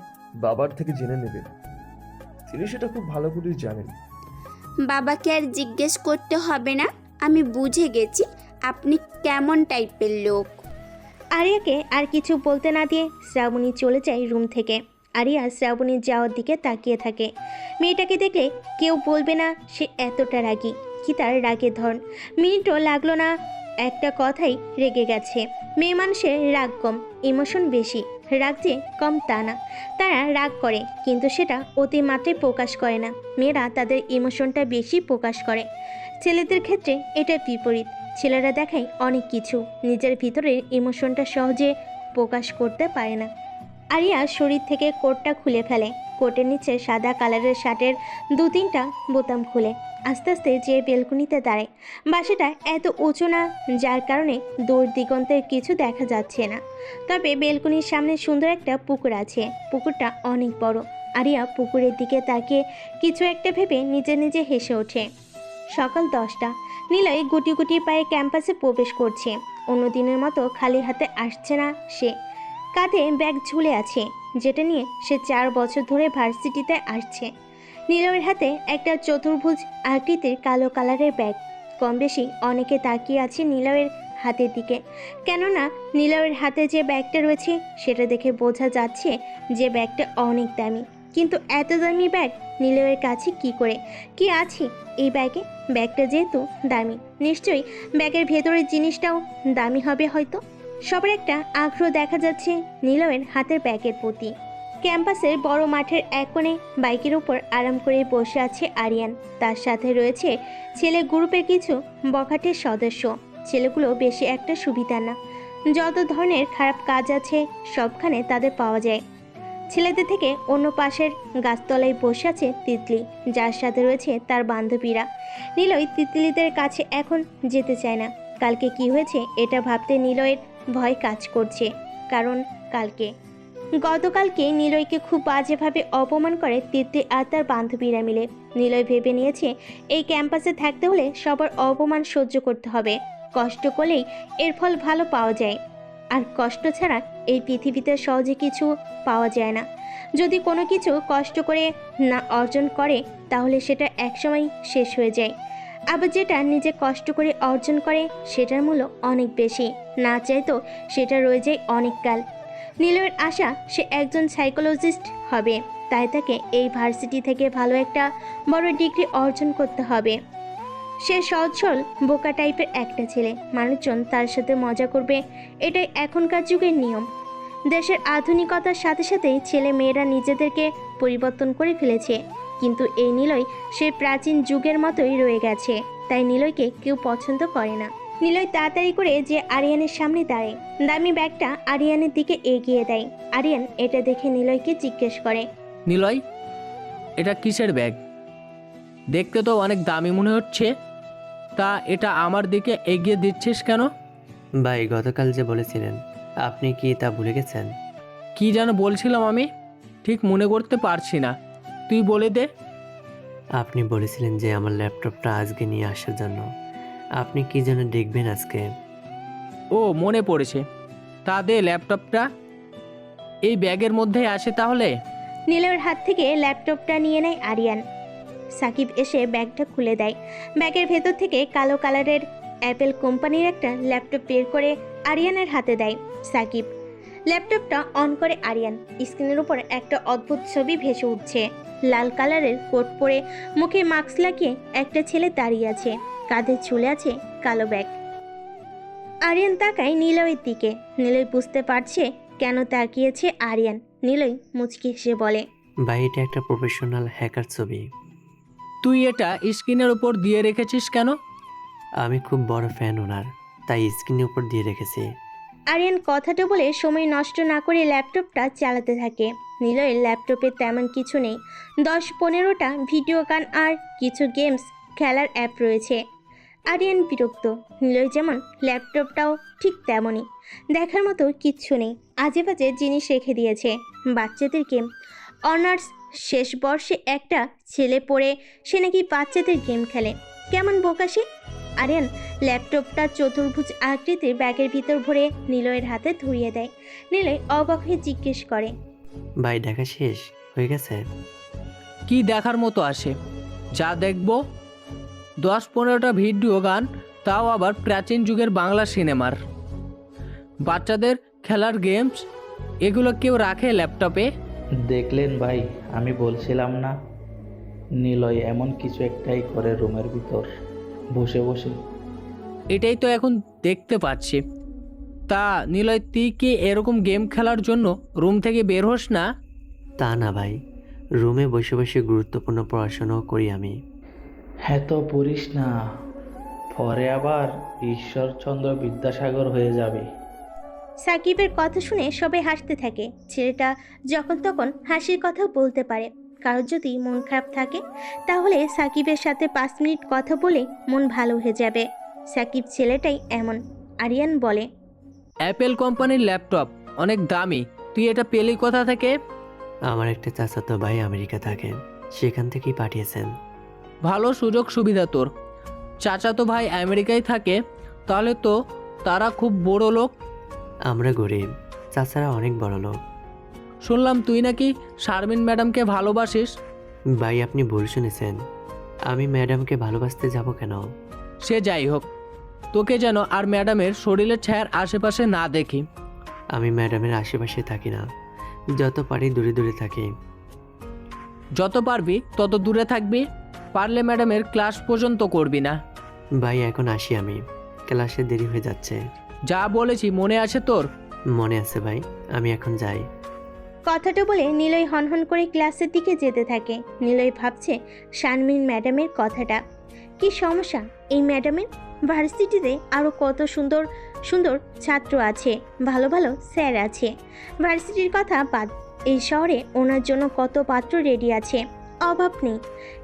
S9: বাবার থেকে জেনে নেবে, তিনি সেটা খুব ভালো করেই জানেন।
S6: বাবাকে আর জিজ্ঞেস করতে হবে না, আমি বুঝে গেছি আপনি কেমন টাইপের লোক।
S1: আরিয়াকে আর কিছু বলতে না দিয়ে শ্রাবণী চলে যায় রুম থেকে। আরিয়া শ্রাবণীর যাওয়ার দিকে তাকিয়ে থাকে। মেয়েটাকে দেখলে কেউ বলবে না সে এতটা রাগী। কি তার রাগের ধরন! মিনিটও লাগলো না, একটা কথাই রেগে গেছে। মেয়ে মানুষের রাগ কম, ইমোশন বেশি। রাগ যে কম তা না, তারা রাগ করে কিন্তু সেটা অতিমাত্রায় প্রকাশ করে না। মেয়েরা তাদের ইমোশনটা বেশি প্রকাশ করে। ছেলেদের ক্ষেত্রে এটা বিপরীত। ছেলেরা দেখায় অনেক কিছু, নিজের ভিতরের ইমোশনটা সহজে প্রকাশ করতে পারে না। আরিয়া শরীর থেকে কোটটা খুলে ফেলে। কোটের নিচে সাদা কালারের শার্টের 2-3টা বোতাম খুলে আস্তে আস্তে যে বেলকুনিতে দাঁড়ায়। বাসাটা এত উঁচু না, যার কারণে দূর দিগন্তের কিছু দেখা যাচ্ছে না। তবে বেলকুনির সামনে সুন্দর একটা পুকুর আছে। পুকুরটা অনেক বড়। আরিয়া পুকুরের দিকে তাকিয়ে কিছু একটা ভেবে নিজে নিজে হেসে ওঠে। সকাল 10টা। নিলয় গুটি গুটি পায়ে ক্যাম্পাসে প্রবেশ করছে। অন্য দিনের মতো খালি হাতে আসছে না সে। কাঁধে ব্যাগ ঝুলে আছে, যেটা নিয়ে সে 4 বছর ধরে ভার্সিটিতে আসছে। নিলয়ের হাতে একটা চতুর্ভুজ আকৃতির কালো কালারের ব্যাগ। কম বেশি অনেকে তাকিয়ে আছে নিলয়ের হাতের দিকে, কেননা নিলয়ের হাতে যে ব্যাগটা রয়েছে সেটা দেখে বোঝা যাচ্ছে যে ব্যাগটা অনেক দামি। কিন্তু এত দামি ব্যাগ নিলয়ের কাছে কি করে, কি আছে এই ব্যাগে? ব্যাগটা যেহেতু দামি, নিশ্চয়ই ব্যাগের ভেতরের জিনিসটাও দামি হবে হয়তো। সবার একটা আগ্রহ দেখা যাচ্ছে নিলয়ের হাতের ব্যাগের প্রতি। ক্যাম্পাসের বড় মাঠের এক কোণে বাইকের উপর আরাম করে বসে আছে আরিয়ান। তার সাথে রয়েছে ছেলে গ্রুপের কিছু বখাটের সদস্য। ছেলেগুলো বেশি একটা সুবিধা না, যত ধরনের খারাপ কাজ আছে সবখানে তাদের পাওয়া যায়। ছেলেদের থেকে অন্য পাশের গাছতলায় বসে আছে তিতলি, যার সাথে রয়েছে তার বান্ধবীরা। নিলয় তিতলিদের কাছে এখন যেতে চায় না। কালকে কি হয়েছে এটা ভাবতে নিলয়ের ভয় কাজ করছে, কারণ গতকালকে নিলয়কে খুব বাজেভাবে অপমান করে তিতলি আর তার বান্ধবীরা মিলে। নিলয় ভেবে নিয়েছে এই ক্যাম্পাসে থাকতে হলে সবার অপমান সহ্য করতে হবে। কষ্ট করলেই এর ফল ভালো পাওয়া যায়, আর কষ্ট ছাড়া এই পৃথিবীতে সহজে কিছু পাওয়া যায় না। যদি কোনো কিছু কষ্ট করে না অর্জন করে তাহলে সেটা একসময় শেষ হয়ে যায়। আবার যেটা নিজে কষ্ট করে অর্জন করে সেটার মূল্য অনেক বেশি, না চাইতো সেটা রয়ে যায় অনেককাল। নিলয়ের আশা সে একজন সাইকোলজিস্ট হবে, তাই তাকে এই ভার্সিটি থেকে ভালো একটা বড় ডিগ্রি অর্জন করতে হবে। সে সহজ সরল বোকা টাইপের একটা ছেলে, মানুষজন তার সাথে মজা করবে, এটাই এখনকার যুগের নিয়ম। দেশের আধুনিকতার সাথে সাথে ছেলে মেয়েরা নিজেদেরকে পরিবর্তন করে ফেলেছে, কিন্তু এই নিলয় সেই প্রাচীন যুগের মতোই রয়ে গেছে। তাই নিলয়কে কেউ পছন্দ করে না। নিলয় তাড়াতাড়ি করে যে আরিয়ানের সামনে দাঁড়ায়, দামি ব্যাগটা আরিয়ানের দিকে এগিয়ে দেয়। আরিয়ান এটা দেখে নিলয়কে জিজ্ঞেস করে,
S2: নিলয়, এটা কিসের ব্যাগ? দেখতে তো অনেক দামি মনে হচ্ছে, তা এটা আমার দিকে এগিয়ে দিচ্ছিস কেন?
S3: ভাই, গতকাল যে বলেছিলেন, আপনি কি তা ভুলে গেছেন?
S2: কি যেন বলছিলাম আমি ঠিক মনে করতে পারছি না, তুই বলে দে।
S3: আপনি বলেছিলেন যে আমার ল্যাপটপটা আজকে নিয়ে আসার জন্য। আপনি কি যেন দেখবেন আজকে?
S2: ও মনে পড়েছে, তা দে ল্যাপটপটা। এই ব্যাগের মধ্যেই আসে তাহলে?
S1: নিলয়ের হাত থেকে ল্যাপটপটা নিয়ে নেয় আরিয়ান। সাকিব এসে ব্যাগটা খুলে দেয়। ব্যাগের ভেতর থেকে কালো কালারের অ্যাপেল কোম্পানির একটা ল্যাপটপ বের করে আরিয়ানের হাতে দেয় সাকিব। ল্যাপটপটা অন করে আরিয়ান। স্ক্রিনের উপর একটা অদ্ভুত ছবি ভেসে উঠছে। লাল কালারের কোট পরে মুখে মাস্ক লাগিয়ে একটা ছেলে দাঁড়িয়ে আছে, কাঁধে ঝুলে আছে কালো ব্যাগ। আরিয়ান তাকায় নিলয়ের দিকে। নিলয় বুঝতে পারছে কেন তাকিয়েছে আরিয়ান। নিলয় মুচকি হেসে বলে,
S3: ভাই, এটা একটা প্রফেশনাল হ্যাকার ছবি।
S2: তুই এটা স্ক্রিনের উপর দিয়ে রেখেছিস কেন?
S3: আমি খুব বড় ফ্যান ওনার, তাই স্ক্রিনের উপর দিয়ে রেখেছি।
S1: আরিয়ান কথাটা বলে সময় নষ্ট না করে ল্যাপটপটা চালাতে থাকে। নিলয়ের ল্যাপটপে তেমন কিছু নেই, 10-15টা ভিডিও গান আর কিছু গেমস খেলার অ্যাপ রয়েছে। আরিয়ান বিরক্ত। নিলয় যেমন, ল্যাপটপটাও ঠিক তেমনই, দেখার মতো কিচ্ছু নেই, আজে বাজে জিনিস রেখে দিয়েছে। বাচ্চাদের গেম। অনার্স শেষ বর্ষে একটা ছেলে পড়ে সে নাকি বাচ্চাদের গেম খেলে, কেমন বোকা সে। আরিয়ান ল্যাপটপটা চতুর্ভুজ আকৃতির ব্যাগের ভিতর ভরে নিলয়ের হাতে ধরিয়ে দেয়। নিলয় অবাক হয়ে জিজ্ঞেস করে,
S3: ভাই দেখা শেষ হয়ে গেছে?
S2: কি দেখার মতো আসে? যা দেখবো 10-15টা ভিডিও গান, তাও আবার প্রাচীন যুগের বাংলা সিনেমার। বাচ্চাদের খেলার গেমস এগুলো কেউ রাখে ল্যাপটপে?
S4: দেখলেন ভাই, আমি বলছিলাম না, নিলয় এমন কিছু একটাই করে রুমের ভিতর বসে বসে।
S2: এটাই তো এখন দেখতে পাচ্ছি। তা নিলয়, তুই কি এরকম গেম খেলার জন্য রুম থেকে বের হোস না?
S3: তা না ভাই, রুমে বসে বসে গুরুত্বপূর্ণ পড়াশোনাও করি আমি।
S4: হ্যাঁ তো পড়িস না, পরে আবার ঈশ্বরচন্দ্র বিদ্যাসাগর হয়ে যাবে।
S1: সাকিবের কথা শুনে সবাই হাসতে থাকে। ছেলেটা যখন তখন হাসির কথা বলতে পারে। কারোর যদি মন খারাপ থাকে তাহলে সাকিবের সাথে 5 মিনিট কথা বলে মন ভালো হয়ে যাবে। সাকিব ছেলেটাই এমন। আরিয়ান বলে,
S2: অ্যাপেল কোম্পানির ল্যাপটপ অনেক দামি, তুই এটা পেলি কোথা থেকে?
S3: আমার একটা চাচাতো ভাই আমেরিকা থাকে, সেখান থেকেই পাঠিয়েছেন।
S2: ভালো সুযোগ সুবিধা তোর। চাচাতো ভাই আমেরিকায় থাকে, তাহলে তো তারা খুব বড় লোক।
S3: আমরা গরিব, চাচারা অনেক বড় লোক।
S2: শুনলাম তুই নাকি শারমিন ম্যাডামকে ভালোবাসিস।
S3: ভাই আপনি ভুল শুনেছেন, আমি ম্যাডামকে ভালোবাসতে যাব কেন?
S2: সে যাই হোক, তোকে যেন আর ম্যাডামের শরীরের ছায়ার আশেপাশে না দেখি।
S3: আমি ম্যাডামের আশেপাশে থাকি না, যত পারি দূরে দূরে থাকি।
S2: যত পারবি তত দূরে থাকবি, পারলে ম্যাডামের ক্লাস পর্যন্ত করবি না।
S3: ভাই এখন আসি আমি, ক্লাসে দেরি হয়ে যাচ্ছে।
S2: যা বলেছি মনে আছে তোর?
S3: মনে আছে ভাই, আমি এখন যাই।
S1: কথাটা বলে নিলয় হনহন করে ক্লাসের দিকে যেতে থাকে। নিলয় ভাবছে শারমিন ম্যাডামের কথাটা। কি সমস্যা এই ম্যাডামের? ভার্সিটিতে আরও কত সুন্দর সুন্দর ছাত্র আছে, ভালো ভালো স্যার আছে। ভার্সিটির কথা বাদ, এই শহরে ওনার জন্য কত পাত্র রেডি আছে, অভাব নেই।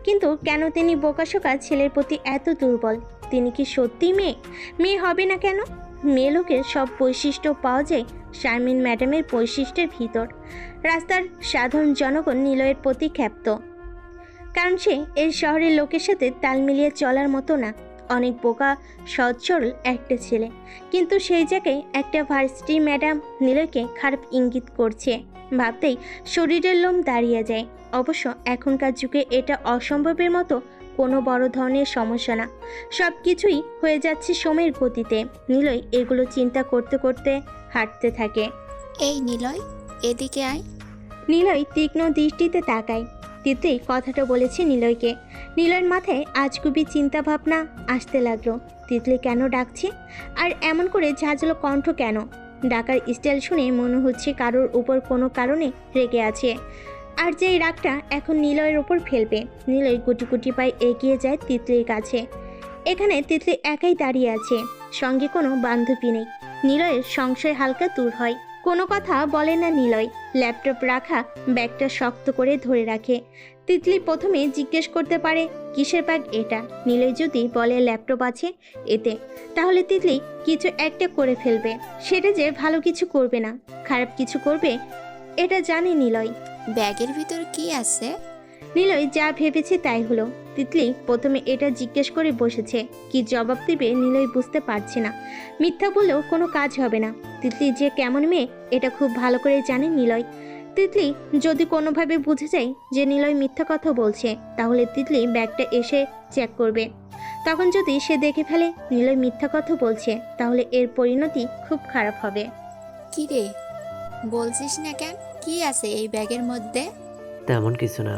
S1: কিন্তু কেন তিনি বোকাশোকা ছেলের প্রতি এত দুর্বল? তিনি কি সত্যিই মেয়ে? মেয়ে হবে না কেন? মেয়ে লোকের সব বৈশিষ্ট্য পাওয়া যায় শারমিন ম্যাডামের বৈশিষ্ট্যের ভিতর। রাস্তার সাধারণ জনগণ নিলয়ের প্রতি ক্ষেপ্ত, কারণ সে এই শহরের লোকের সাথে তাল মিলিয়ে চলার মতো না। অনেক বোকা সহজ সরল একটা ছেলে, কিন্তু সেই জায়গায় একটা ভার্সিটি ম্যাডাম নিলয়কে খারাপ ইঙ্গিত করছে। ভাবতেই শরীরের লোম দাঁড়িয়ে যায়। অবশ্য এখনকার যুগে এটা অসম্ভবের মতো কোনো বড় ধরনের সমস্যা না, সব কিছুই হয়ে যাচ্ছে সময়ের গতিতে। নিলয় এগুলো চিন্তা করতে করতে হাঁটতে থাকে।
S6: এই নিলয়, এদিকে আয়।
S1: নিলয় তীক্ষ্ণ দৃষ্টিতে তাকায়। তিতলি কথাটা বলেছে নিলয়কে। নিলয়ের মাথায় আজগুবি চিন্তা ভাবনা আসতে লাগলো। তিতলি কেন ডাকছে, আর এমন করে ঝাঁঝালো কণ্ঠ কেন? ডাকার স্টাইল শুনে মনে হচ্ছে কারোর উপর কোনো কারণে রেগে আছে, আর যেই রাগটা এখন নিলয়ের ওপর ফেলবে। নিলয় গুটি গুটি পায়ে এগিয়ে যায় তিতলির কাছে। এখানে তিতলি একাই দাঁড়িয়ে আছে, সঙ্গে কোনো বান্ধবী নেই। নিলয়ের সংশয় হালকা দূর হয়। কোনো কথা বলে না নিলয়। ল্যাপটপ রাখা ব্যাগটা শক্ত করে ধরে রাখে। তিতলি প্রথমে জিজ্ঞেস করতে পারে কিসের ব্যাগ এটা। নিলয় যদি বলে ল্যাপটপ আছে এতে, তাহলে তিতলি কিছু একটা করে ফেলবে। সেটা যে ভালো কিছু করবে না, খারাপ কিছু করবে, এটা জানে নিলয়।
S6: ব্যাগের ভিতর কি আছে?
S1: নিলয় যা ভেবেছে তাই হলো। তিতলি প্রথমে এটা জিজ্ঞেস করে বসেছে, কি জবাব দেবে নিলয় বুঝতে পারছে না। মিথ্যা বললেও কোনো কাজ হবে না। তিতলি যে কেমন মেয়ে এটা খুব ভালো করে জানে নিলয়। তিতলি যদি কোনোভাবে বুঝে যায় যে নিলয় মিথ্যা কথা বলছে, তাহলে তিতলি ব্যাগটা এসে চেক করবে। তখন যদি সে দেখে ফেলে নিলয় মিথ্যা কথা বলছে, তাহলে এর পরিণতি খুব খারাপ হবে।
S6: কি রে, বলছিস না কেন? কি আছে এই ব্যাগের মধ্যে?
S3: তেমন কিছু না,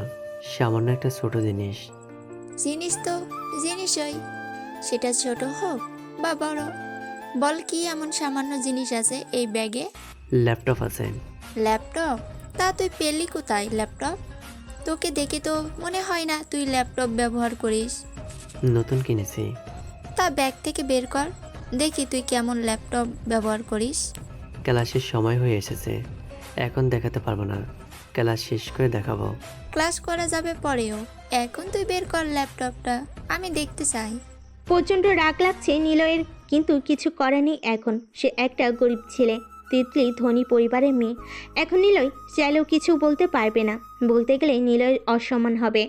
S3: সামান্য একটা ছোট জিনিস।
S6: জিনিস তো জিনিসই, সেটা ছোট হোক বা বড়। বল কি এমন সামান্য জিনিস আছে এই ব্যাগে?
S3: ল্যাপটপ আছে।
S6: ল্যাপটপ? তা তুই পেলি কোথায় ল্যাপটপ? তোকে দেখে তো মনে হয় না তুই ল্যাপটপ ব্যবহার করিস।
S3: নতুন কিনেছি।
S6: তা ব্যাগ থেকে বের কর, দেখি তুই কেমন ল্যাপটপ ব্যবহার করিস।
S3: ক্লাসের সময় হয়ে এসেছে, এখন দেখাতে পারবো না, ক্লাস শেষ করে দেখাবো।
S10: ক্লাস করা যাবে পরেও, এখন তুই বের কর ল্যাপটপটা, আমি দেখতে চাই।
S1: প্রচণ্ড রাগ লাগছে নিলয়ের, কিন্তু কিছু করার নেই এখন। সে একটা গরিব ছেলে, তিতলি ধনী পরিবারের মেয়ে। এখন নিলয় চাইলেও কিছু বলতে পারবে না, বলতে গেলে নিলয়ের অসম্মান হবে।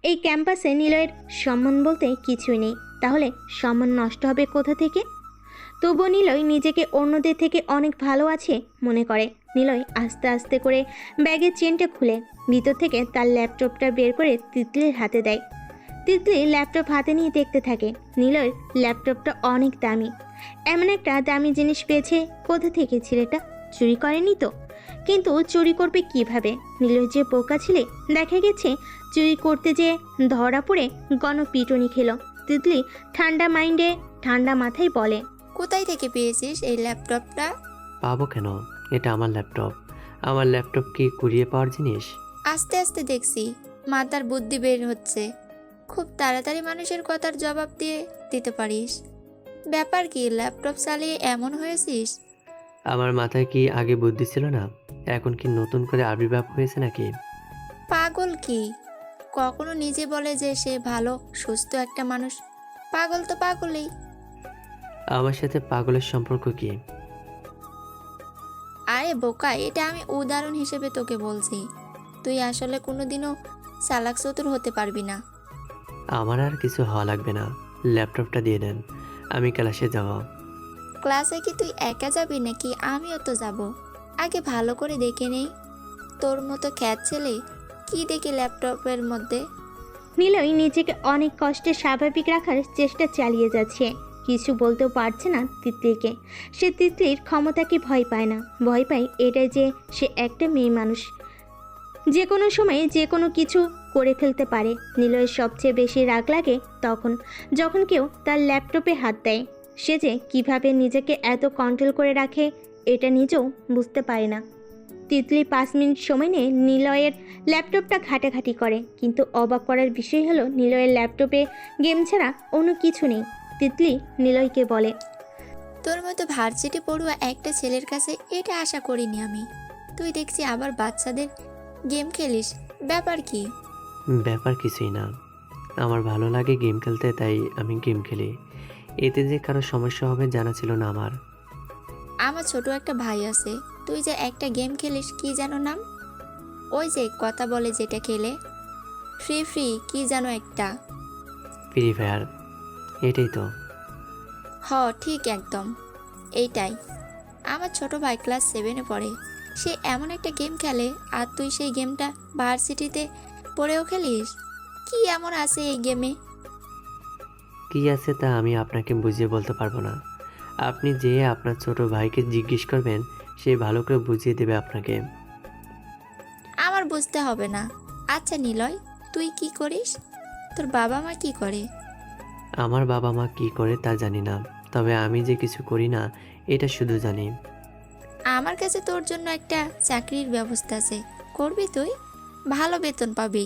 S1: এই ক্যাম্পাসে নিলয়ের সম্মান বলতে কিছুই নেই, তাহলে সম্মান নষ্ট হবে কোথা থেকে? তবুও নিলয় নিজেকে অন্যদের থেকে অনেক ভালো আছে মনে করে। নিলয় আস্তে আস্তে করে ব্যাগের চেনটা খুলে ভিতর থেকে তার ল্যাপটপটা বের করে তিতলির হাতে দেয়। তিতলি ল্যাপটপ হাতে নিয়ে দেখতে থাকে। নিলয়ের ল্যাপটপটা অনেক দামি। এমন একটা দামি জিনিস পেয়েছে কোথা থেকে? ছেলেটা চুরি করেনি তো? কিন্তু চুরি করবে কিভাবে? নিলয় যে বোকা ছেলে, দেখা গেছে চুরি করতে যে ধরা পড়ে গণপিটুনি খেলো। তিতলি ঠান্ডা মাইন্ডে ঠান্ডা মাথায় বলে,
S10: কোথায় থেকে পেয়েছিস এই ল্যাপটপটা?
S3: পাবো কেন, এটা আমার ল্যাপটপ। আমার ল্যাপটপ কি কুড়িয়ে পাওয়ার জিনিস?
S10: আস্তে আস্তে দেখছি মাথার বুদ্ধি বের হচ্ছে, খুব তাড়াতাড়ি মানুষের কথার জবাব দিতে পারিস। ব্যাপার কি, ল্যাপটপ চালিয়ে এমন হয়েছিস?
S3: আমার মাথায় কি আগে বুদ্ধি ছিল না? এখন কি নতুন করে আবির্ভাব হয়েছে নাকি?
S10: পাগল কি, কখনো নিজে বলে যে সে ভালো সুস্থ একটা মানুষ? পাগল তো পাগলই।
S3: আমার সাথে পাগলের সম্পর্ক কি?
S10: আরে বোকা, এটা আমি উদাহরণ হিসেবে তোকে বলছি। তুই আসলে কোনোদিনও চালাক চতুর হতে পারবি না।
S3: আমার আর কিছু হওয়া লাগবে না, ল্যাপটপটা দিয়ে দেন, আমি ক্লাসে যাব।
S10: ক্লাসে কি তুই একা যাবি নাকি আমিও তো যাব? আগে ভালো করে দেখে নেই, তোর মতো খ্যাত ছেলে কি দেখি ল্যাপটপের মধ্যে।
S1: নিলয় নিজেকে অনেক কষ্টে স্বাভাবিক রাখার চেষ্টা চালিয়ে যাচ্ছে। কিছু বলতেও পারছে না তিতলিকে। সে তিতলির ক্ষমতাকে ভয় পায় না, ভয় পায় এটাই যে সে একটা মেয়ে মানুষ, যে কোনো সময়ে যে কোনো কিছু করে ফেলতে পারে। নিলয়ের সবচেয়ে বেশি রাগ লাগে যখন কেউ তার ল্যাপটপে হাত দেয়। সে যে কিভাবে নিজেকে এত কন্ট্রোল করে রাখে এটা নিজেও বুঝতে পারে না। তিতলি 5 মিনিট সময় নিয়ে নিলয়ের ল্যাপটপটা ঘাটাঘাটি করে, কিন্তু অবাক করার বিষয় হলো নিলয়ের ল্যাপটপে গেম ছাড়া অন্য কিছু নেই। তিতলি নিলয়কে বলে,
S10: তোর মতো ভার্সিটি পড়ুয়া একটা ছেলের কাছে এটা আশা করিনি আমি। তুই দেখছি আবার বাচ্চাদের গেম খেলিস, ব্যাপার কি?
S3: ব্যাপার কিছুই না, আমার ভালো লাগে গেম খেলতে, তাই আমি গেম খেলি। এতে যে কারো সমস্যা হবে জানা ছিল না আমার।
S10: আমার ছোট একটা ভাই আছে, তুই যে একটা গেম খেলিস, কি যেন নাম? ওই যে কথা বলে যেটা খেলে, ফ্রি কি যেন একটা।
S3: ফ্রি ফায়ার, এটাই তো।
S10: ঠিক একদম এইটাই। আমার ছোট ভাই ক্লাস 7-এ পড়ে, সে এমন একটা গেম খেলে, আর তুই সেই গেমটা ভার্সিটিতে পড়েও খেলিস। কি এমন আছে এই গেমে?
S3: কি আছে তা আমি আপনাকে বুঝিয়ে বলতে পারবো না। আপনি যে আপনার ছোট ভাইকে জিজ্ঞেস করবেন, সে ভালো করে বুঝিয়ে দেবে আপনাকে।
S10: আমার বুঝতে হবে না। আচ্ছা নিলয়, তুই কি করিস? তোর বাবা মা কি করে?
S3: আমার বাবা মা কি করে তা জানি না, তবে আমি যে কিছু করি না এটা শুধু জানি।
S10: আমার কাছে তোর জন্য একটা চাকরির ব্যবস্থা আছে, করবি তুই? ভালো বেতন পাবি।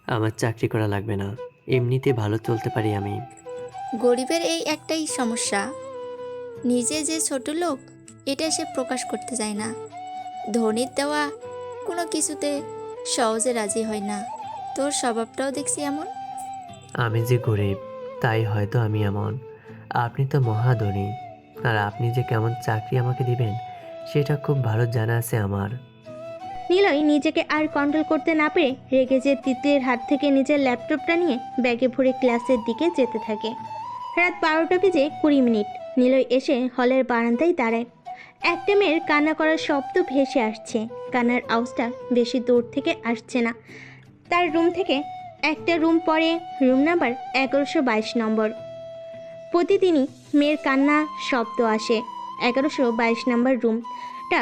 S3: আমার চাকরি করা লাগবে না, এমনিতে ভালো চলতে পারি আমি।
S10: গরিবের এই একটাই সমস্যা, নিজে যে ছোট লোক এটা সে প্রকাশ করতে চায় না। ধনীর দেওয়া কোনো কিছুতে সহজে রাজি হয় না। তোর স্বভাবটাও দেখছি এমন।
S3: আমি যে গরিব তাই হয়তো আমি এমন। আপনি তো মহাধনী, আর আপনি যে কেমন চাকরি আমাকে দিবেন সেটা খুব ভালো জানা আছে আমার।
S1: নিলয় নিজেকে আর কন্ট্রোল করতে না পেরে রেগে যে তিতলির হাত থেকে নিজের ল্যাপটপটা নিয়ে ব্যাগে ভরে ক্লাসের দিকে যেতে থাকে। রাত 12:20 নিলয় এসে হলের বারান্দায় দাঁড়ায়। একটা মেয়ের কান্না করার শব্দ ভেসে আসছে। কান্নার আওয়াজটা বেশি দূর থেকে আসছে না, তার রুম থেকে একটা রুম পরে, রুম নাম্বার 1122 নম্বর। প্রতিদিনই মেয়ের কান্না শব্দ আসে। 1122 নম্বর রুমটা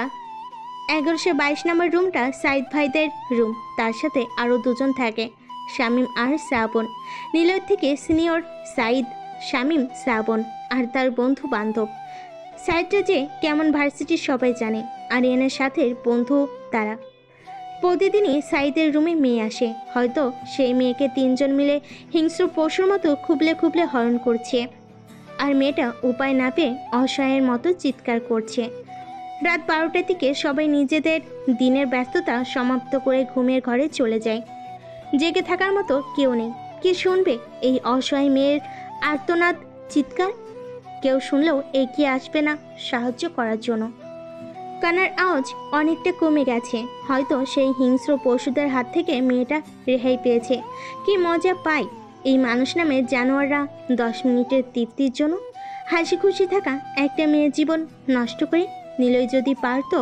S1: 1122 নম্বর রুমটা সাইদ ভাইদের রুম। তার সাথে আরও দুজন থাকে, শামীম আর শ্রাবণ। নিলয় থেকে সিনিয়র সাইদ, শামীম, শ্রাবণ আর তার বন্ধু বান্ধব। সাইদটা যে কেমন ভার্সিটির সবাই জানে, আর এনের সাথে বন্ধু তারা। প্রতিদিনই সাইদের রুমে মেয়ে আসে, হয়তো সেই মেয়েকে 3 জন মিলে হিংস্র পশুর মতো খুবলে খুবলে হরণ করছে, আর মেয়েটা উপায় না পেয়ে অসহায়ের মতো চিৎকার করছে। রাত 12টার দিকে সবাই নিজেদের দিনের ব্যস্ততা সমাপ্ত করে ঘুমের ঘরে চলে যায়। জেগে থাকার মতো কেউ নেই। কে শুনবে এই অসহায় মেয়ের আর্তনাদ চিৎকার? কেউ শুনলেও এগিয়ে আসবে না সাহায্য করার জন্য। কান্নার আওয়াজ অনেকটা কমে গেছে। হয়তো সেই হিংস্র পশুদের হাত থেকে মেয়েটা রেহাই পেয়েছে। কি মজা পায় এই মানুষ নামে জানোয়াররা 10 মিনিটের তৃপ্তির জন্য। হাসি খুশি থাকা একটা মেয়ের জীবন নষ্ট করে। নিলয় যদি পারত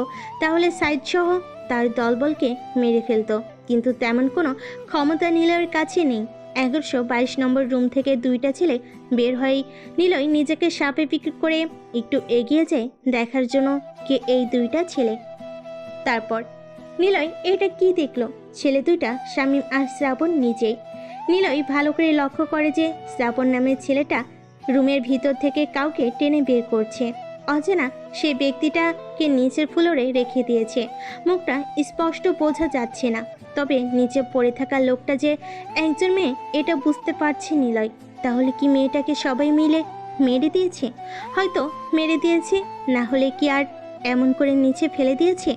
S1: তাহলে সাইদ সহ তার দলবলকে মেরে ফেলতো, কিন্তু তেমন কোনো ক্ষমতা নিলয়ের কাছে নেই। 1122 নম্বর রুম থেকে 2টা ছেলে বের হয়। নিলয় নিজেকে সাপে বিক্রি করে একটু এগিয়ে যায় দেখার জন্য কে এই 2টা ছেলে। তারপর নিলয় এটা কি দেখলো? ছেলে 2টা শামীম আর শ্রাবণ নিজেই। নিলয় ভালো করে লক্ষ্য করে যে শ্রাবণ নামের ছেলেটা রুমের ভিতর থেকে কাউকে টেনে বের করছে। অজানা সেই ব্যক্তিটাকে নিচের ফ্লোরে রেখে দিয়েছে। মুখটা স্পষ্ট বোঝা যাচ্ছে না, তবে নিচে পড়ে থাকা লোকটা যে একজন মেয়ে এটা বুঝতে পারছে নিলয়। তাহলে কি মেয়েটাকে সবাই মিলে মেরে দিয়েছে? হয়তো মেরে দিয়েছে, না হলে কি আর এমন করে নিচে ফেলে দিয়েছে?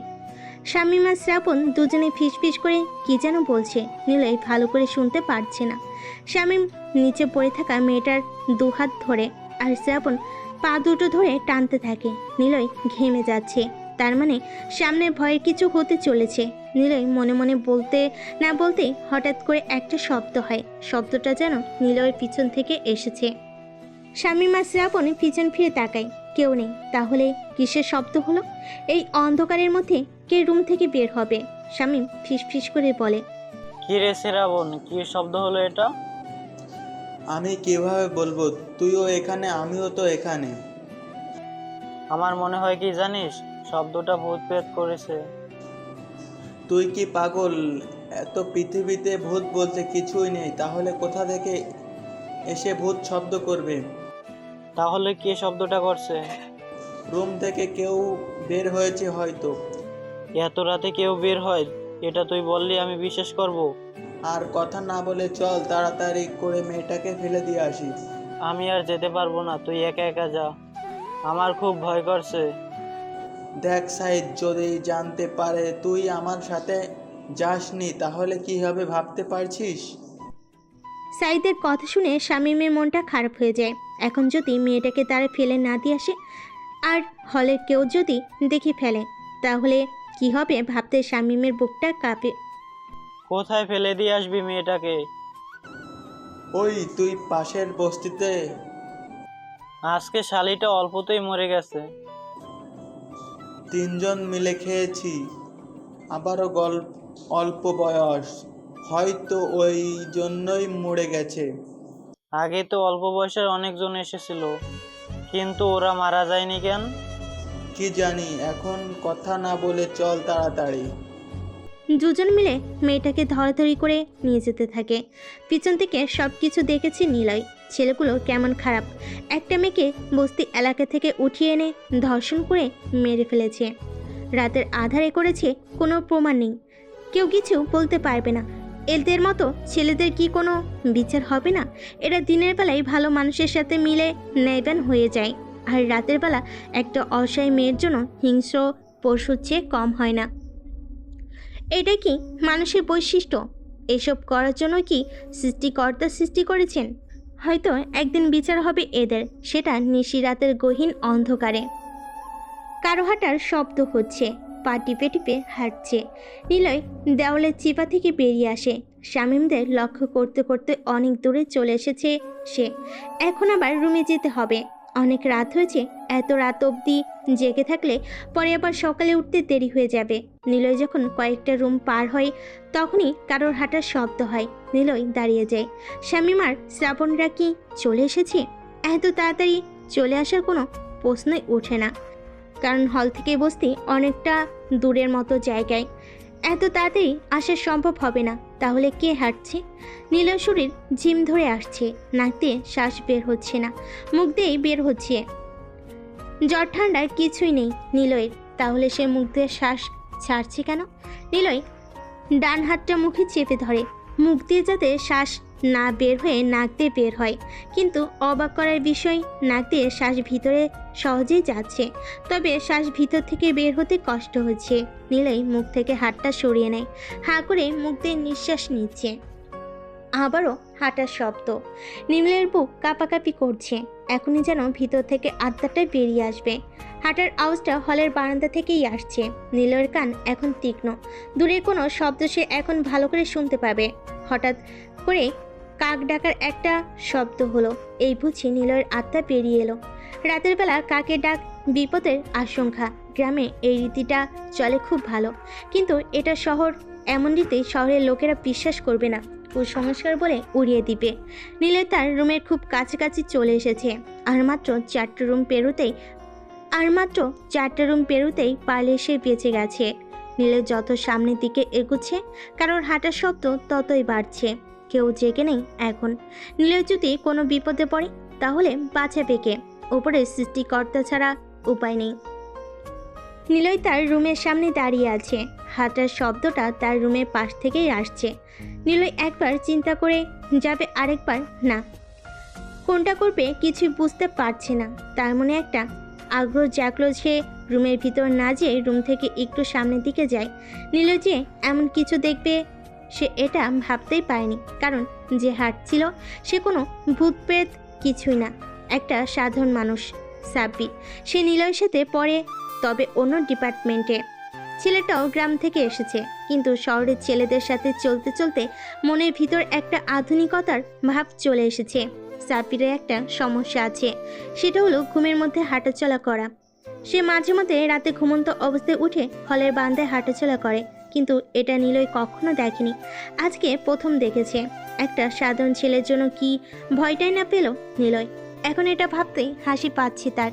S1: শামীম আর শ্রাবণ দুজনে ফিসফিস করে কি যেন বলছে। নিলয় ভালো করে শুনতে পারছে না। শামীম নিচে পড়ে থাকা মেয়েটার 2 হাত ধরে আর শ্রাবণ পা দুটো ধরে টানতে থাকে। নিলয় ঘেমে যাচ্ছে। তার মানে সামনে ভয়ের কিছু হতে চলেছে। নিলয় মনে মনে বলতে না বলতেই হঠাৎ করে একটা শব্দ হয়। শব্দটা যেন নিলয়ের পিছন থেকে এসেছে। শামীম আর শ্রাবণ পিছন ফিরে তাকায়, কেউ নেই। তাহলে কিসের শব্দ হলো? এই অন্ধকারের মধ্যে কে রুম থেকে বের হবে? শামীম ফিসফিস করে বলে,
S8: কি রে শ্রাবণ, কি শব্দ হলো এটা?
S11: আমি কিভাবে বলবো? তুইও এখানে, আমিও তো এখানে।
S8: আমার মনে হয় কি জানিস, শব্দটা ভূত প্রেত করেছে।
S11: তুই কি পাগল? এত পৃথিবীতে ভূত বলতে কিছুই নেই, তাহলে কোথা থেকে এসে ভূত শব্দ করবে?
S8: তাহলে কি শব্দটা করছে?
S11: রুম থেকে কেউ বের হয়েছে হয়তো।
S8: এত রাতে কেউ বের হয়? এটা তুই বললি আমি বিশ্বাস করব?
S11: আর কথা না বলে চল তাড়াতাড়ি করে মেয়েটাকে ফেলে দিয়ে আসি।
S8: আমি আর যেতে পারবো না, তুই একা একা যা, আমার খুব ভয় করছে।
S11: দেখ সাইদ, যদি জানতে পারে তুই আমার সাথে যাসনি তাহলে কি হবে ভাবতে পারছিস?
S1: সাইদের কথা শুনে শামীমের মনটা খারাপ হয়ে যায়। এখন যদি মেয়েটাকে তারা ফেলে না দিয়ে আসে আর হলের কেউ যদি দেখে ফেলে তাহলে কি হবে ভাবতে শামীমের বুকটা কাঁপে।
S8: কোথায় ফেলে দিয়ে আসবি মেয়েটাকে?
S11: ওই তুই পাশের বস্তিতে।
S8: আজকে শালিটা অল্পতেই মরে গেছে।
S11: 3 জন মিলে খেয়েছি, আবারও অল্প বয়স, হয়তো ওই জন্যই মরে গেছে।
S8: আগে তো অল্প বয়সের অনেকজন এসেছিল, কিন্তু ওরা মারা যায়নি কেন?
S11: কি জানি, এখন কথা না বলে চল তাড়াতাড়ি।
S1: দুজন মিলে মেয়েটাকে ধরাধরি করে নিয়ে যেতে থাকে। পিছন থেকে সব কিছু দেখেছে নিলয়। ছেলেগুলো কেমন খারাপ, একটা মেয়েকে বস্তি এলাকা থেকে উঠিয়ে এনে ধর্ষণ করে মেরে ফেলেছে। রাতের আধারে করেছে, কোনো প্রমাণ নেই, কেউ কিছু বলতে পারবে না। এদের মতো ছেলেদের কি কোনো বিচার হবে না? এরা দিনের বেলায় ভালো মানুষের সাথে মিলে ন্যায়বান হয়ে যায়, আর রাতের বেলা একটা অসহায় মেয়ের জন্য হিংস্র পশুর চেয়ে কম হয় না। এটা কি মানুষের বৈশিষ্ট্য? এসব করার জন্য কি সৃষ্টিকর্তা সৃষ্টি করেছেন? হয়তো একদিন বিচার হবে এদের, সেটা নিশি রাতের গহীন অন্ধকারে। কারো হাঁটার শব্দ হচ্ছে, পা টিপে টিপে হাঁটছে। নিলয় দেওয়ালের চিপা থেকে বেরিয়ে আসে। শামীমদের লক্ষ্য করতে করতে অনেক দূরে চলে এসেছে সে। এখন আবার রুমে যেতে হবে, অনেক রাত হয়েছে। এত রাত অবধি জেগে থাকলে পরে আবার সকালে উঠতে দেরি হয়ে যাবে। নিলয় যখন কয়েকটা রুম পার হয় তখনই কারোর হাঁটার শব্দ হয়। নিলয় দাঁড়িয়ে যায়। শামীম আর শ্রাবণরা কি চলে এসেছে? এত তাড়াতাড়ি চলে আসার কোনো প্রশ্নই ওঠে না, কারণ হল থেকে বসতি অনেকটা দূরের মতো জায়গায়। এত তাড়াতাড়ি আসা সম্ভব হবে না। তাহলে কে হাঁটছে? নীলয় শরীর ঝিম ধরে আসছে, নাক দিয়ে শ্বাস বের হচ্ছে না, মুখ দিয়েই বের হচ্ছে। জ্বর ঠান্ডার কিছুই নেই নীলয়ের, তাহলে সে মুখ দিয়ে শ্বাস ছাড়ছে কেন? নীলয় ডান হাতটা মুখে চেপে ধরে, মুখ দিয়ে যাতে শ্বাস না বের হয়ে নাক দিয়ে বের হয়, কিন্তু অবাক করার বিষয় নাক দিয়ে শ্বাস ভিতরে সহজেই যাচ্ছে, তবে শ্বাস ভিতর থেকে বের হতে কষ্ট হচ্ছে। নিলয় মুখ থেকে হাতটা সরিয়ে নেয়, হাঁ করে মুখ দিয়ে নিঃশ্বাস নিচ্ছে। আবারও হাঁটার শব্দ। নিলয়ের বুক কাঁপাকাঁপি করছে, এখনই যেন ভিতর থেকে আত্মাটা বেরিয়ে আসবে। হাঁটার আওয়াজটা হলের বারান্দা থেকেই আসছে। নিলয়ের কান এখন তীক্ষ্ণ, দূরের কোনো শব্দ সে এখন ভালো করে শুনতে পাবে। হঠাৎ করে কাক ডাকার একটা শব্দ হলো, এই বুঝি নিলয়ের আত্মা বেরিয়ে এলো। রাতের বেলা কাকের ডাক বিপদের আশঙ্কা। গ্রামে এই রীতিটা চলে খুব ভালো, কিন্তু এটা শহর, এমন রীতি শহরের লোকেরা বিশ্বাস করবে না, কুসংস্কার বলে উড়িয়ে দিবে। নিলয় তার রুমের খুব কাছাকাছি চলে এসেছে। আর মাত্র চারটে রুম পেরোতেই পালিয়ে সে বেঁচে গেছে। নিলয় যত সামনের দিকে এগুচ্ছে, কারোর হাঁটার শব্দ ততই বাড়ছে। কেউ জেগে নেই এখন। নিলয় যদি কোনো বিপদে পড়ে তাহলে বাঁচাবে কে? ওপরে সৃষ্টিকর্তা ছাড়া উপায় নেই। নিলয় তার রুমের সামনে দাঁড়িয়ে আছে, হাঁটার শব্দটা তার রুমের পাশ থেকেই আসছে। নিলয় একবার চিন্তা করে যাবে, আরেকবার না। কোনটা করবে কিছুই বুঝতে পারছে না। তার মনে একটা আগ্রহ জাগলো, সে রুমের ভিতর না যেয়ে রুম থেকে একটু সামনের দিকে যায়। নিলয় যে এমন কিছু দেখবে সে এটা ভাবতেই পারেনি, কারণ যে হাঁটছিল সে কোনো ভূত প্রেত কিছুই না, একটা সাধারণ মানুষ। সাব্বি, সে নিলয়ের সাথে পড়ে, তবে অন্য ডিপার্টমেন্টে। ছেলেটাও গ্রাম থেকে এসেছে, কিন্তু শহরের ছেলেদের সাথে চলতে চলতে মনের ভিতর একটা আধুনিকতার ভাব চলে এসেছে। সাব্বিরের একটা সমস্যা আছে, সেটা হলো ঘুমের মধ্যে হাঁটাচলা করা। সে মাঝে মধ্যে রাতে ঘুমন্ত অবস্থায় উঠে হলের বারান্দায় হাঁটাচলা করে, কিন্তু এটা নিলয় কখনো দেখেনি, আজকে প্রথম দেখেছে। একটা সাধারণ ছেলের জন্য কি ভয়টাই না পেল নিলয়। এখন এটা ভাবতেই হাসি পাচ্ছে তার।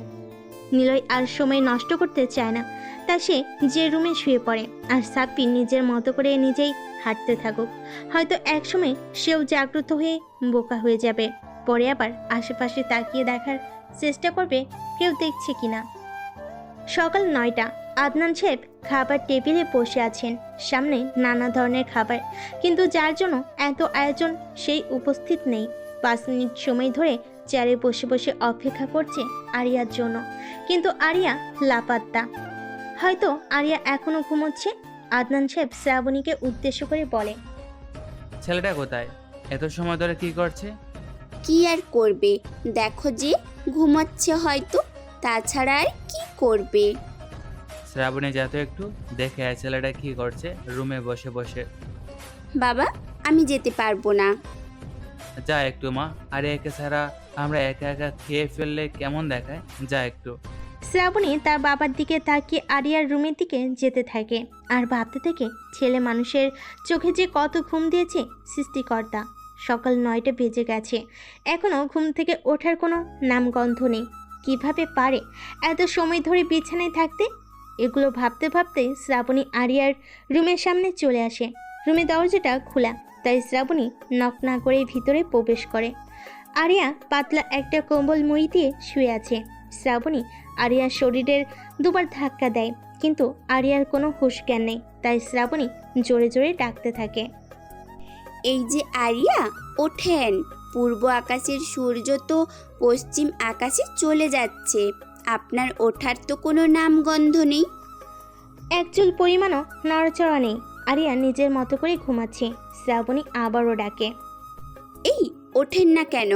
S1: নিলয় আর সময় নষ্ট করতে চায় না, তা সে যে রুমে শুয়ে পড়ে, আর সাব্বি নিজের মতো করে নিজেই হাঁটতে থাকুক। হয়তো একসময় সেও জাগ্রত হয়ে বোকা হয়ে যাবে, পরে আবার আশেপাশে তাকিয়ে দেখার চেষ্টা করবে কেউ দেখছে কিনা। সকাল 9টা। আদনান সাহেব খাবার টেবিলে বসে আছেন, সামনে নানা ধরনের খাবার, কিন্তু যার জন্য এত আয়োজন সেই উপস্থিত নেই। 5 মিনিট সময় ধরে চেয়ারে বসে বসে অপেক্ষা করছে আরিয়ার জন্য, কিন্তু আরিয়া লাপাত্তা। হয়তো আরিয়া এখনো ঘুমোচ্ছে। আদনান সাহেব শ্রাবণীকে উদ্দেশ্য করে বলে,
S7: ছেলেটা কোথায়? এত সময় ধরে কি করছে?
S6: কি আর করবে, দেখো যে ঘুমাচ্ছে হয়তো, তাছাড়া আর কি করবে।
S7: শ্রাবণী যা তো একটু দেখে আয় ছেলেটা কি করছে রুমে বসে বসে।
S6: বাবা, আমি যেতে পারবো না।
S7: যা একটু মা, আর একে ছাড়া আমরা একা একা খেয়ে ফেললে কেমন দেখায়, যা একটু।
S1: শ্রাবণী তার বাবার দিকে তাকিয়ে আরিয়ার রুমের দিকে যেতে থাকে, আর ভাবতে থাকে ছেলে মানুষের চোখে যে কত ঘুম দিয়েছে সৃষ্টিকর্তা। সকাল 9টা বেজে গেছে, এখনও ঘুম থেকে ওঠার কোনো নামগন্ধ নেই। কিভাবে পারে এত সময় ধরে বিছানায় থাকতে? এগুলো ভাবতে ভাবতে শ্রাবণী আরিয়ার রুমের সামনে চলে আসে। রুমের দরজাটা খোলা, তাই শ্রাবণী নক না করে ভিতরে প্রবেশ করে। আরিয়া পাতলা একটা কম্বল মুড়ি দিয়ে শুয়ে আছে। শ্রাবণী আরিয়ার শরীরের দুবার ধাক্কা দেয়, কিন্তু আরিয়ার কোনো হুঁশ জ্ঞান নেই, তাই শ্রাবণী জোরে জোরে ডাকতে থাকে,
S6: এই যে আরিয়া, ওঠেন। পূর্ব আকাশের সূর্য তো পশ্চিম আকাশে চলে যাচ্ছে, আপনার ওঠার তো কোনো নামগন্ধ নেই।
S1: একচুল পরিমাণও নড়াচড়া নেই। আরিয়া নিজের মতো করে ঘুমাচ্ছে। শ্রাবণী আবারও ডাকে,
S6: এই ওঠেন না কেন?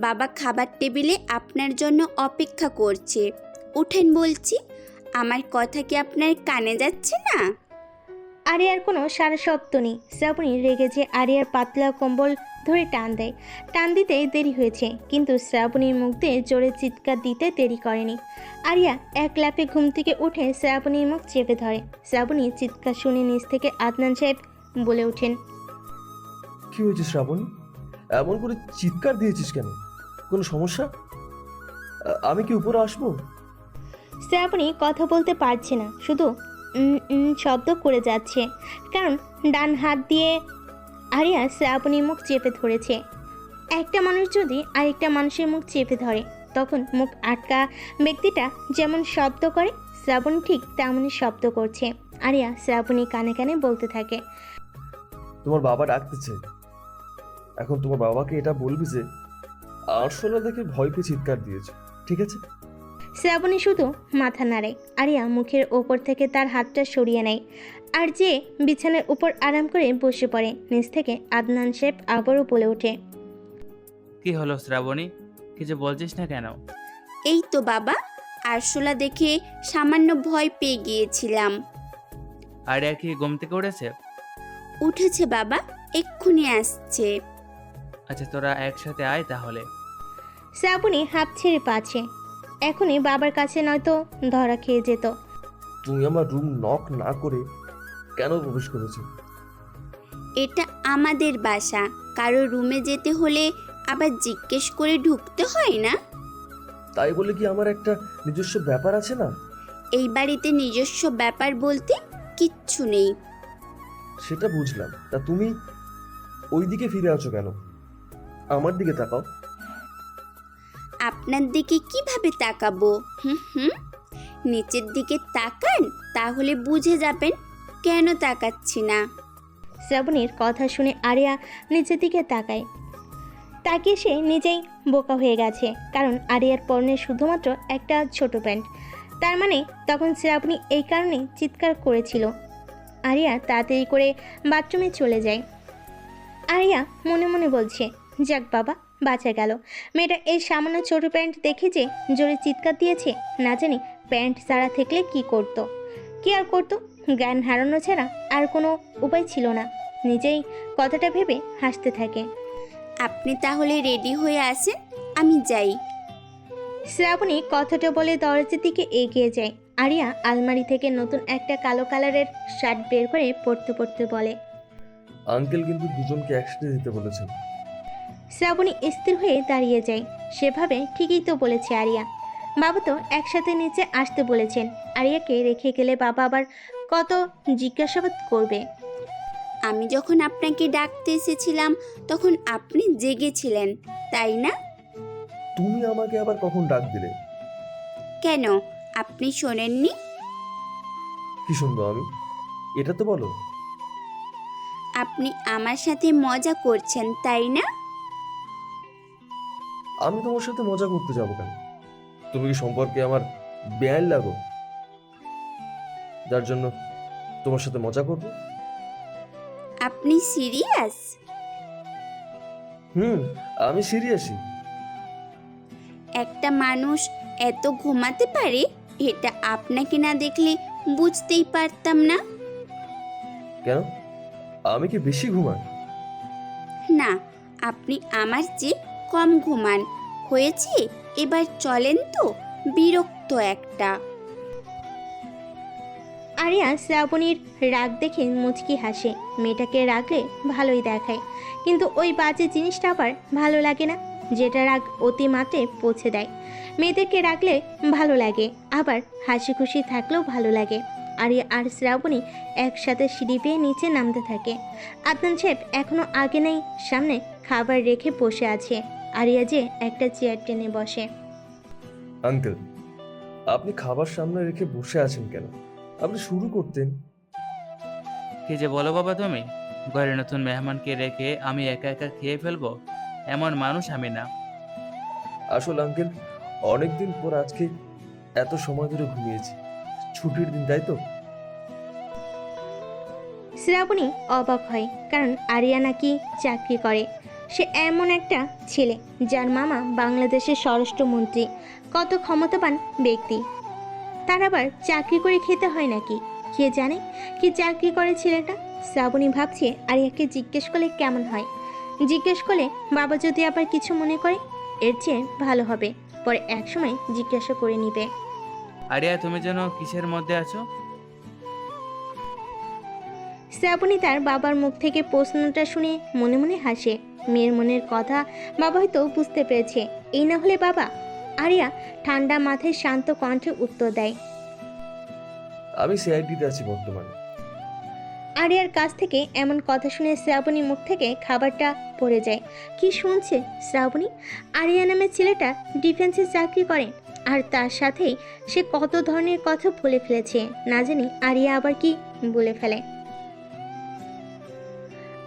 S6: বাবা খাবার টেবিলে আপনার জন্য অপেক্ষা করছে, ওঠেন বলছি। আমার কথা কি আপনার কানে যাচ্ছে না?
S1: আরিয়ার কোনো সারা শব্দ নেই। শ্রাবণী রেগে যে আরিয়ার পাতলা কম্বল ধরে টান দেয়। টান দিতে দেরি হয়েছে, কিন্তু শ্রাবণীর মুখ দিয়ে জোরে চিৎকার দিতে দেরি করেনি। আরিয়া এক লাফে ঘুম থেকে উঠে শ্রাবণীর মুখ চেপে ধরে। শ্রাবণীর চিৎকার শুনে নিচ থেকে আদনান সাহেব বলে ওঠেন,
S9: কি হয়েছে শ্রাবণী? এমন করে চিৎকার দিয়েছিস কেন? কোনো সমস্যা? আমি কি উপরে আসবো?
S1: শ্রাবণী কথা বলতে পারছে না, শুধু শব্দ করে যাচ্ছে, কারণ ডান হাত দিয়ে আরিয়া শ্রাবণীর মুখ চেপে ধরেছে। একটা মানুষ যদি আরেকটা মানুষের মুখ চেপে ধরে, তখন মুখ আটকা ব্যক্তিটা যেমন শব্দ করে, শ্রাবণী ঠিক তেমনই শব্দ করছে। আরিয়া শ্রাবণী কানে কানে বলতে থাকে,
S9: তোমার বাবা ডাকতেছে। এখন তোমার বাবাকে এটা বলবি যে আরশোলা দেখে ভয় পেয়ে চিৎকার দিয়েছে, ঠিক আছে?
S1: শ্রাবণী শুধু মাথা নাড়ে। আরিয়া মুখের ওপর থেকে তার হাতটা সরিয়ে নেয় আর যে বিছানার উপর আরাম করে বসে পড়ে। নিচ থেকে আদনান সাহেব আবারও বলে ওঠে,
S7: কি হলো শ্রাবণী, কিছু বলছিস না কেন?
S6: এই তো বাবা, আরশোলা দেখে সামান্য ভয় পেয়ে গিয়েছিলাম।
S7: আরিয়া কি ঘুম থেকে উঠেছে?
S6: উঠেছে বাবা, এক্ষুনি আসছে।
S7: আচ্ছা তোরা একসাথে আয় তাহলে।
S1: শ্রাবণী হাঁপ ছেড়ে পাচ্ছে। এখনই বাবার কাছে নয়তো ধরা খেয়ে যেত।
S9: তুমি আমার রুম নক না করে কেন প্রবেশ করেছো?
S6: এটা আমাদের বাসা, কারো রুমে যেতে হলে আবার জিজ্ঞেস করে ঢুকতে হয় না।
S9: তাই বলে কি আমার একটা নিজস্ব ব্যাপার আছে না?
S6: এই বাড়িতে নিজস্ব ব্যাপার বলতে কিচ্ছু নেই।
S9: সেটা বুঝলাম, তা তুমি ওই দিকে ফিরে আছো কেন? আমার দিকে তাকাও।
S6: আপনার দিকে কিভাবে তাকাবো? হুম, নিচের দিকে তাকান, তাহলে বুঝে যাবেন কেন তাকাচ্ছি না।
S1: শ্রাবণীর কথা শুনে আরিয়া নিচের দিকে তাকায়। তাকিয়ে সে নিজেই বোকা হয়ে গেছে, কারণ আরিয়ার পরনে শুধুমাত্র একটা ছোট প্যান্ট। তার মানে তখন শ্রাবণী এই কারণে চিৎকার করেছিল। আরিয়া তাড়াতাড়ি করে বাথরুমে চলে যায়। আরিয়া মনে মনে বলছে, যাক বাবা, বাঁচা গেল। মেয়েটা এই সামান্য ছোট প্যান্ট দেখে যে জোরে চিৎকার দিয়েছে, না জানি প্যান্ট ছাড়া থাকলে কি করতো, কি আর করতো। জ্ঞান হারানো ছাড়া আর কোনো উপায় ছিল না। নিজেই কথাটা ভেবে হাসতে থাকে।
S6: আপনি তাহলে রেডি হয়ে আসেন, আমি যাই।
S1: শ্রাবণী কথাটা বলে দরজার দিকে এগিয়ে যায়। আরিয়া আলমারি থেকে নতুন একটা কালো কালারের শার্ট বের করে পরতে পরতে বলে,
S9: আঙ্কেল কিন্তু দুজনকে একসাথে দিতে বলেছেন।
S1: শ্রাবণী স্থির হয়ে দাঁড়িয়ে যায়। সেভাবে ঠিকই তো বলেছে আরিয়া। বাবা তো একসাথে নিচে আসতে বলেছেন। আরিয়াকে রেখে গেলে বাবা আবার কত জিজ্ঞাসাবাদ করবে।
S6: আমি যখন আপনাকে ডাকতে এসেছিলাম তখন আপনি জেগেছিলেন, তাই না?
S9: তুমি আমাকে আবার কখন ডাক দিলে?
S6: কেন, আপনি শোনেননি?
S9: কি শুনবো আমি, এটা তো বলো।
S6: আপনি আমার সাথে মজা করছেন, তাই না?
S9: আমি তোমার সাথে মজা করতে যাবো কেন? তুমি কি সম্পর্কে আমার বেআইন লাগো, যার জন্য তোমার সাথে মজা করবো?
S6: আপনি সিরিয়াস?
S9: আমি সিরিয়াসই।
S6: একটা মানুষ এত ঘুমাতে পারে, এটা আপনাকে না দেখলে বুঝতেই পারতাম না।
S9: কেন, আমি কি বেশি ঘুমাই?
S6: না, আপনি আমার চেয়ে কম ঘুমান। হয়েছে, এবার চলেন তো, বিরক্ত একটা।
S1: আরিয়া শ্রাবণীর রাগ দেখে মুচকি হাসে। মেয়েটাকে রাগলে ভালোই দেখায়, কিন্তু ওই বাজে জিনিসটা আবার ভালো লাগে না, যেটা রাগ অতিমাত্রে পৌঁছে দেয়। মেয়েদেরকে রাগলে ভালো লাগে, আবার হাসি খুশি থাকলেও ভালো লাগে। আরিয়া আর শ্রাবণী একসাথে সিঁড়ি বেয়ে নিচে নামতে থাকে। আদনান সাহেব এখনো আগে নেই সামনে খাবার রেখে বসে আছে। আরিয়া যে একটা চেয়ার টেনে বসে।
S9: আঙ্কেল, আপনি খাবার সামনে রেখে বসে আছেন কেন? আপনি শুরু করতেন।
S7: কি যে বলো বাবা তুমি, ঘরে নতুন মেহমানকে রেখে আমি একা একা খেয়ে ফেলবো, এমন মানুষ আমি না।
S9: আসলে আঙ্কেল, অনেকদিন পর আজকে এত সময় ধরে ঘুমিয়েছি। ছুটির দিন, তাই তো?
S1: শ্রাবণী অবাক হয়, কারণ আরিয়া নাকি চাকরি করে। সে এমন একটা ছেলে যার মামা বাংলাদেশের স্বরাষ্ট্রমন্ত্রী, কত ক্ষমতাবান ব্যক্তি। তার আবার চাকরি করে খেতে হয় নাকি? কে জানে কি চাকরি করে ছেলেটা। শ্রাবণী ভাবছে আরিয়াকে জিজ্ঞেস করলে কেমন হয়। জিজ্ঞেস করলে বাবা যদি আবার কিছু মনে করে, এর চেয়ে ভালো হবে পরে একসময় জিজ্ঞাসা করে নিবে।
S7: আরিয়া তুমি যেন কিসের মধ্যে আছো?
S1: শ্রাবণী তার বাবার মুখ থেকে প্রশ্নটা শুনে মনে মনে হাসে। মেয়ের মনের কথা বাবা হয়তো বুঝতে পেরেছে, এই না হলে বাবা। আরিয়া ঠান্ডা মাথায় শান্ত কণ্ঠে উত্তর দেয়,
S9: আমি সিআইডিতে আছি বর্তমানে।
S1: আরিয়ার কাছ থেকে এমন কথা শুনে শ্রাবণী মুখ থেকে খাবারটা পড়ে যায়। কি শুনছে শ্রাবণী? আরিয়া নামের ছেলেটা ডিফেন্সে চাকরি করে, আর তার সাথেই সে কত ধরনের কথা বলে ফেলেছে। না জানি আরিয়া আবার কি বলে ফেলে।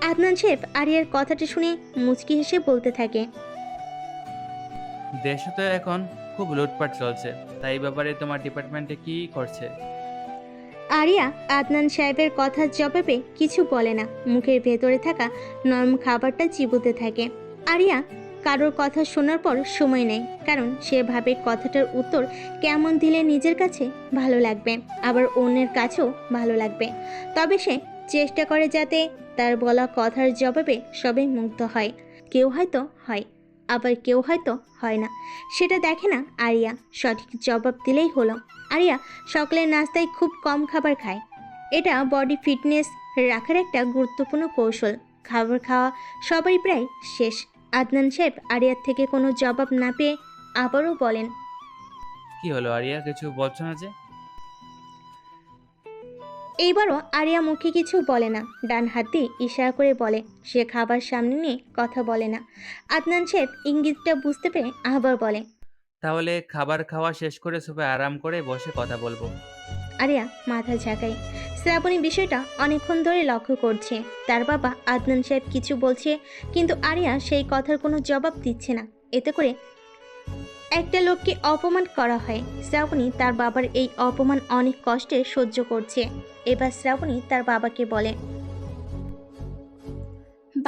S1: আদনান সাহেব আরিয়ার কথাটা শুনে মুচকি হেসে বলতে থাকে,
S7: দেশে তো এখন খুব লুটপাট চলছে, তাই এই ব্যাপারে তোমার ডিপার্টমেন্টে কি করছে?
S1: আরিয়া আদনান সাহেবের কথার জবাবে কিছু বলে না, মুখের ভেতরে থাকা নরম খাবারটা চিবোতে থাকে। আরিয়া কারোর কথা শোনার পর সময় নেয়, কারণ সে ভাবে কথাটার উত্তর কেমন দিলে নিজের কাছে ভালো লাগবে, আবার অন্যের কাছেও ভালো লাগবে। তবে সে চেষ্টা করে যাতে তার বলা কথার জবাবে সবাই মুগ্ধ হয়। কেউ হয়তো হয়, আবার কেউ হয়তো হয় না, সেটা দেখে না আরিয়া। সঠিক জবাব দিলেই হলো। আরিয়া সকালের নাস্তায় খুব কম খাবার খায়। এটা বডি ফিটনেস রাখার একটা গুরুত্বপূর্ণ কৌশল। খাবার খাওয়া সবারই প্রায় শেষ। আদনান সাহেব আরিয়ার থেকে কোনো জবাব না পেয়ে আবারও বলেন,
S7: কি হলো আরিয়া, কিছু বলছো না যে?
S1: এইবারও আরিয়া মুখে কিছু বলে না, ডান হাত দিয়ে ইশারা করে বলে সে খাবার সামনে নিয়ে কথা বলে না। আদনান সাহেব ইঙ্গিতটা বুঝতে পেরে আবার বলে,
S7: তাহলে খাবার খাওয়া শেষ করে সোফে আরাম করে বসে কথা বলবো।
S1: আরিয়া মাথা ঝাঁকায়। শ্রাবণী বিষয়টা অনেকক্ষণ ধরে লক্ষ্য করছে। তার বাবা আদনান সাহেব কিছু বলছে, কিন্তু আরিয়া সেই কথার কোনো জবাব দিচ্ছে না। এতে করে একটা লোককে অপমান করা হয়। শ্রাবণী তার বাবার এই অপমান অনেক কষ্টে সহ্য করছে। এবার শ্রাবণী তার বাবাকে বলে,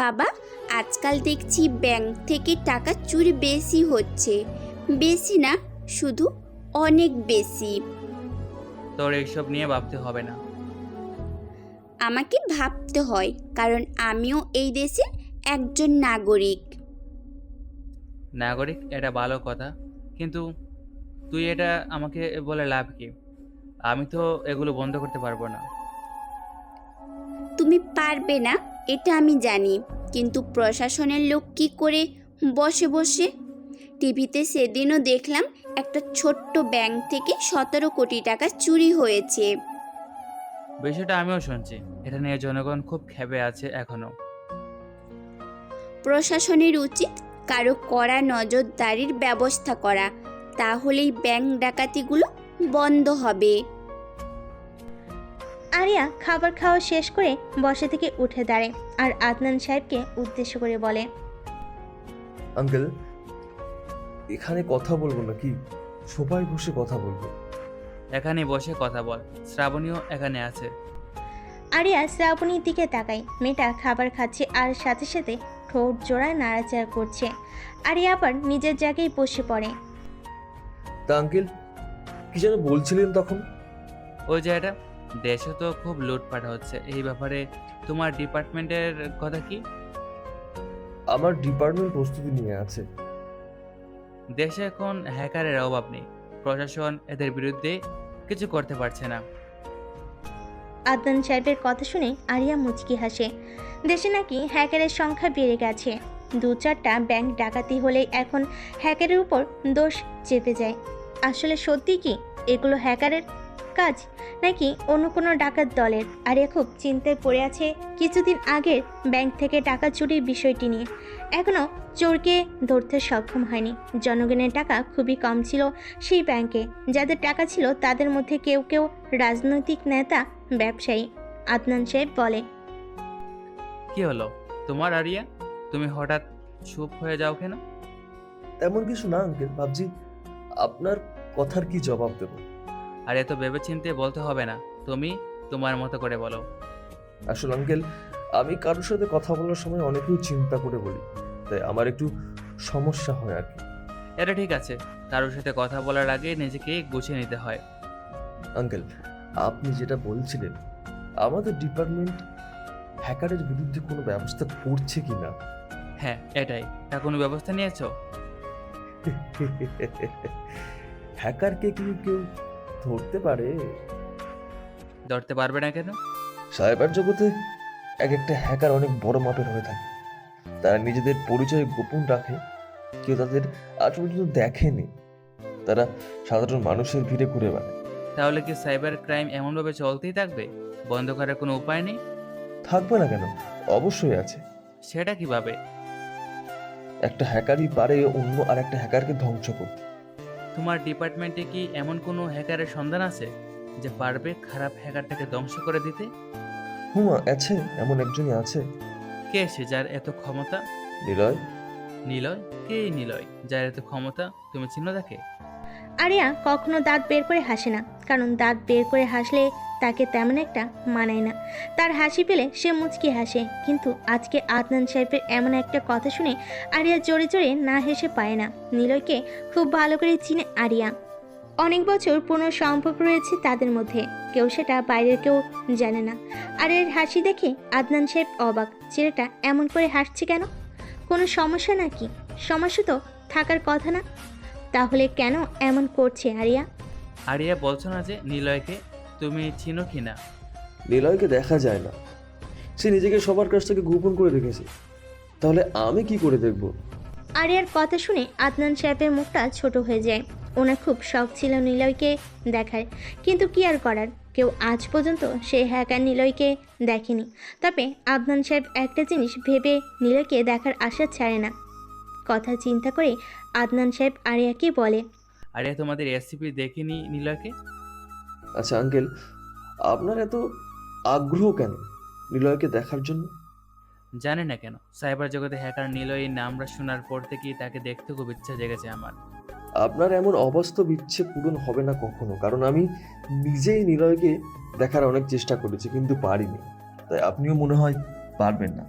S6: বাবা, আজকাল দেখছি ব্যাংক থেকে টাকা চুরি বেশি হচ্ছে। বেশি না, শুধু অনেক বেশি।
S7: তোর এইসব নিয়ে ভাবতে হবে না।
S6: আমাকে ভাবতে হয়, কারণ আমিও এই দেশের একজন নাগরিক।
S7: নাগরিক, এটা ভালো কথা, কিন্তু তুই এটা আমাকে বলে লাভ কি? আমি তো এগুলো বন্ধ করতে পারবো না।
S6: তুমি পারবে না এটা আমি জানি, কিন্তু প্রশাসনের লোক কি করে বসে বসে? টিভিতে সেদিনও দেখলাম একটা ছোট্ট ব্যাংক থেকে 17 কোটি টাকা চুরি হয়েছে।
S7: বিষয়টা আমিও শুনছি। এটা নিয়ে জনগণ খুব ক্ষেপে আছে এখনো।
S6: প্রশাসনের উচিত কারো কড়া নজরদারির ব্যবস্থা করা, তাহলেই ব্যাংক ডাকাতিগুলো বন্ধ হবে।
S1: আরিয়া খাবার খাওয়া শেষ করে বসা থেকে উঠে দাঁড়ায় আর আদনান সাহেবকে উদ্দেশ্য করে বলে,
S9: আঙ্কেল, এখানে কথা বলবো নাকি সোফায় বসে কথা বলবো?
S7: এখানে বসে কথা বল, শ্রাবণীও এখানে আছে।
S1: আরিয়া শ্রাবণীর দিকে তাকায়। মেয়েটা খাবার খাচ্ছে আর সাথে সাথে ঠোঁট জোড়ায় নাড়াচাড়া করছে। আরিয়া আবার নিজের জায়গায় বসে পড়ে।
S9: তা আঙ্কেল, কি যেন বলছিলেন তখন?
S7: ওই যে এটা, দেশে তো খুব লুটপাট হচ্ছে, এই ব্যাপারে তোমার ডিপার্টমেন্টের কথা কি?
S9: আমার ডিপার্টমেন্ট প্রস্তুতি নিয়ে আছে।
S7: দেশে এখন হ্যাকারের অভাব নেই, প্রশাসন এদের বিরুদ্ধে কিছু করতে পারছে না।
S1: আদনান সাহেবের কথা শুনে আরিয়া মুচকি হাসে। দেশে নাকি হ্যাকারের সংখ্যা বেড়ে গেছে। 2-4টা ব্যাংক ডাকাতি হলেই এখন হ্যাকারের উপর দোষ চেপে যায়। আসলে সত্যি কি এগুলো হ্যাকারের কাজ নাকি অন্য কোনো ডাকাত দলের? আরিয়া খুব চিন্তায় পড়ে আছে কিছুদিন আগের ব্যাংক থেকে টাকা চুরির বিষয়টি নিয়ে। এখনও চোরকে ধরতে সক্ষম হয়নি। জনগণের টাকা খুবই কম ছিল সেই ব্যাংকে। যাদের টাকা ছিল তাদের মধ্যে কেউ কেউ রাজনৈতিক নেতা, ব্যবসায়ী। আদনান সাহেব বলে,
S7: কি হলো তোমার আরিয়া, তুমি হঠাৎ চুপ হয়ে যাও কেন?
S9: তেমন কিছু না আঙ্কেল, ভাবছি আপনার কথার কি জবাব দেব।
S7: আর এত ভেবেচিন্তে বলতে হবে না, তুমি তোমার মতো করে বলো।
S9: আসলে আঙ্কেল, আমি কারোর সাথে কথা বলার সময় অনেকেই চিন্তা করে বলি, তাই আমার একটু সমস্যা হয় আর কি।
S7: এটা ঠিক আছে, কারোর সাথে কথা বলার আগে নিজেকে গুছিয়ে নিতে হয়।
S9: আঙ্কেল, আপনি যেটা বলছিলেন, আমাদের ডিপার্টমেন্ট হ্যাকারের বিরুদ্ধে কোনো ব্যবস্থা করছে কি না?
S7: হ্যাঁ এটাই, তা কোনো ব্যবস্থা নিয়েছো?
S9: হ্যাকারকে কি কেউ ধরতে পারে?
S7: ধরতে পারবে না কেন?
S9: সাইবার জগতে এক একটা হ্যাকার অনেক বড় মাপের হয়ে থাকে। তারা নিজেদের পরিচয় গোপন রাখে, কেউ তাদের আজ পর্যন্ত দেখেনি। তারা সাধারণ মানুষের ভিড়ে ঘুরে বেড়ায়।
S7: তাহলে কি সাইবার ক্রাইম এমনভাবে চলতেই থাকবে? বন্ধ করার কোনো উপায় নেই?
S9: থাকবে না কেন, অবশ্যই আছে।
S7: সেটা কিভাবে?
S9: একটা হ্যাকারই পারে অন্য আর একটা হ্যাকারকে ধ্বংস করতে।
S7: তোমার ডিপার্টমেন্টে কি এমন কোনো হ্যাকারের সন্ধান আছে যে পারবে খারাপ হ্যাকারটাকে ধ্বংস করে দিতে?
S9: হুমা আছে, এমন একজনই আছে।
S7: কে সে যার এত ক্ষমতা?
S9: নিলয়,
S7: নিলয়? কে এই নিলয় যার এত ক্ষমতা? তুমি চিনো তাকে?
S1: আরিয়া কখনো দাঁত বের করে হাসে না, কারণ দাঁত বের করে হাসলে তাকে তেমন একটা মানায় না। তার হাসি পেলে সে মুচকি হাসে, কিন্তু আজকে আদনান সাহেবের এমন একটা কথা শুনে আরিয়া জোরে জোরে না হেসে পায় না। নিলয়কে খুব ভালো করে চিনে আরিয়া। অনেক বছর পুরনো সম্পর্ক রয়েছে তাদের মধ্যে, কেউ সেটা বাইরের কেউ জানে না। আরিয়ার হাসি দেখে আদনান সাহেব অবাক, ছেলেটা এমন করে হাসছে কেন? কোনো সমস্যা নাকি? সমস্যা তো থাকার কথা না, তাহলে কেন এমন করছে আরিয়া?
S7: আরিয়া বলছো না যে নিলয়কে তুমি চিনো কি না?
S9: নিলয়কে দেখা যায় না, সে নিজেকে সবার কাছ থেকে গোপন করে রেখেছে। তাহলে আমি কি করে দেখব?
S1: আরিয়ার কথা শুনে আদনান সাহেবের মুখটা ছোট হয়ে যায়। ওনার খুব শখ ছিল নিলয়কে দেখার, কিন্তু কি আর করার, কেউ আজ পর্যন্ত সেই হ্যাকার নিলয়কে দেখেনি। তবে আদনান সাহেব একটা জিনিস ভেবে নিলয়কে দেখার আশা ছাড়ে না। কথা চিন্তা করে আদনান সাহেব আরিয়াকে বলে,
S7: আরিয়া তোমাদের রেসিপি দেখিনি নিলয়কে?
S9: আচ্ছা আঙ্কেল, আপনার এত আগ্রহ কেন নিলয়কে দেখার জন্য?
S7: জানি না কেন, সাইবার জগতে হ্যাকার নিলয় এই নামটা শোনার পর থেকেই তাকে দেখতে খুব ইচ্ছা জেগেছে আমার।
S9: আপনার এমন অবাস্তব ইচ্ছে পূরণ হবে না কখনো, কারণ আমি নিজেই নিলয়কে দেখার অনেক চেষ্টা করেছি কিন্তু পারিনি, তাই আপনিও মনে হয় পারবেন না।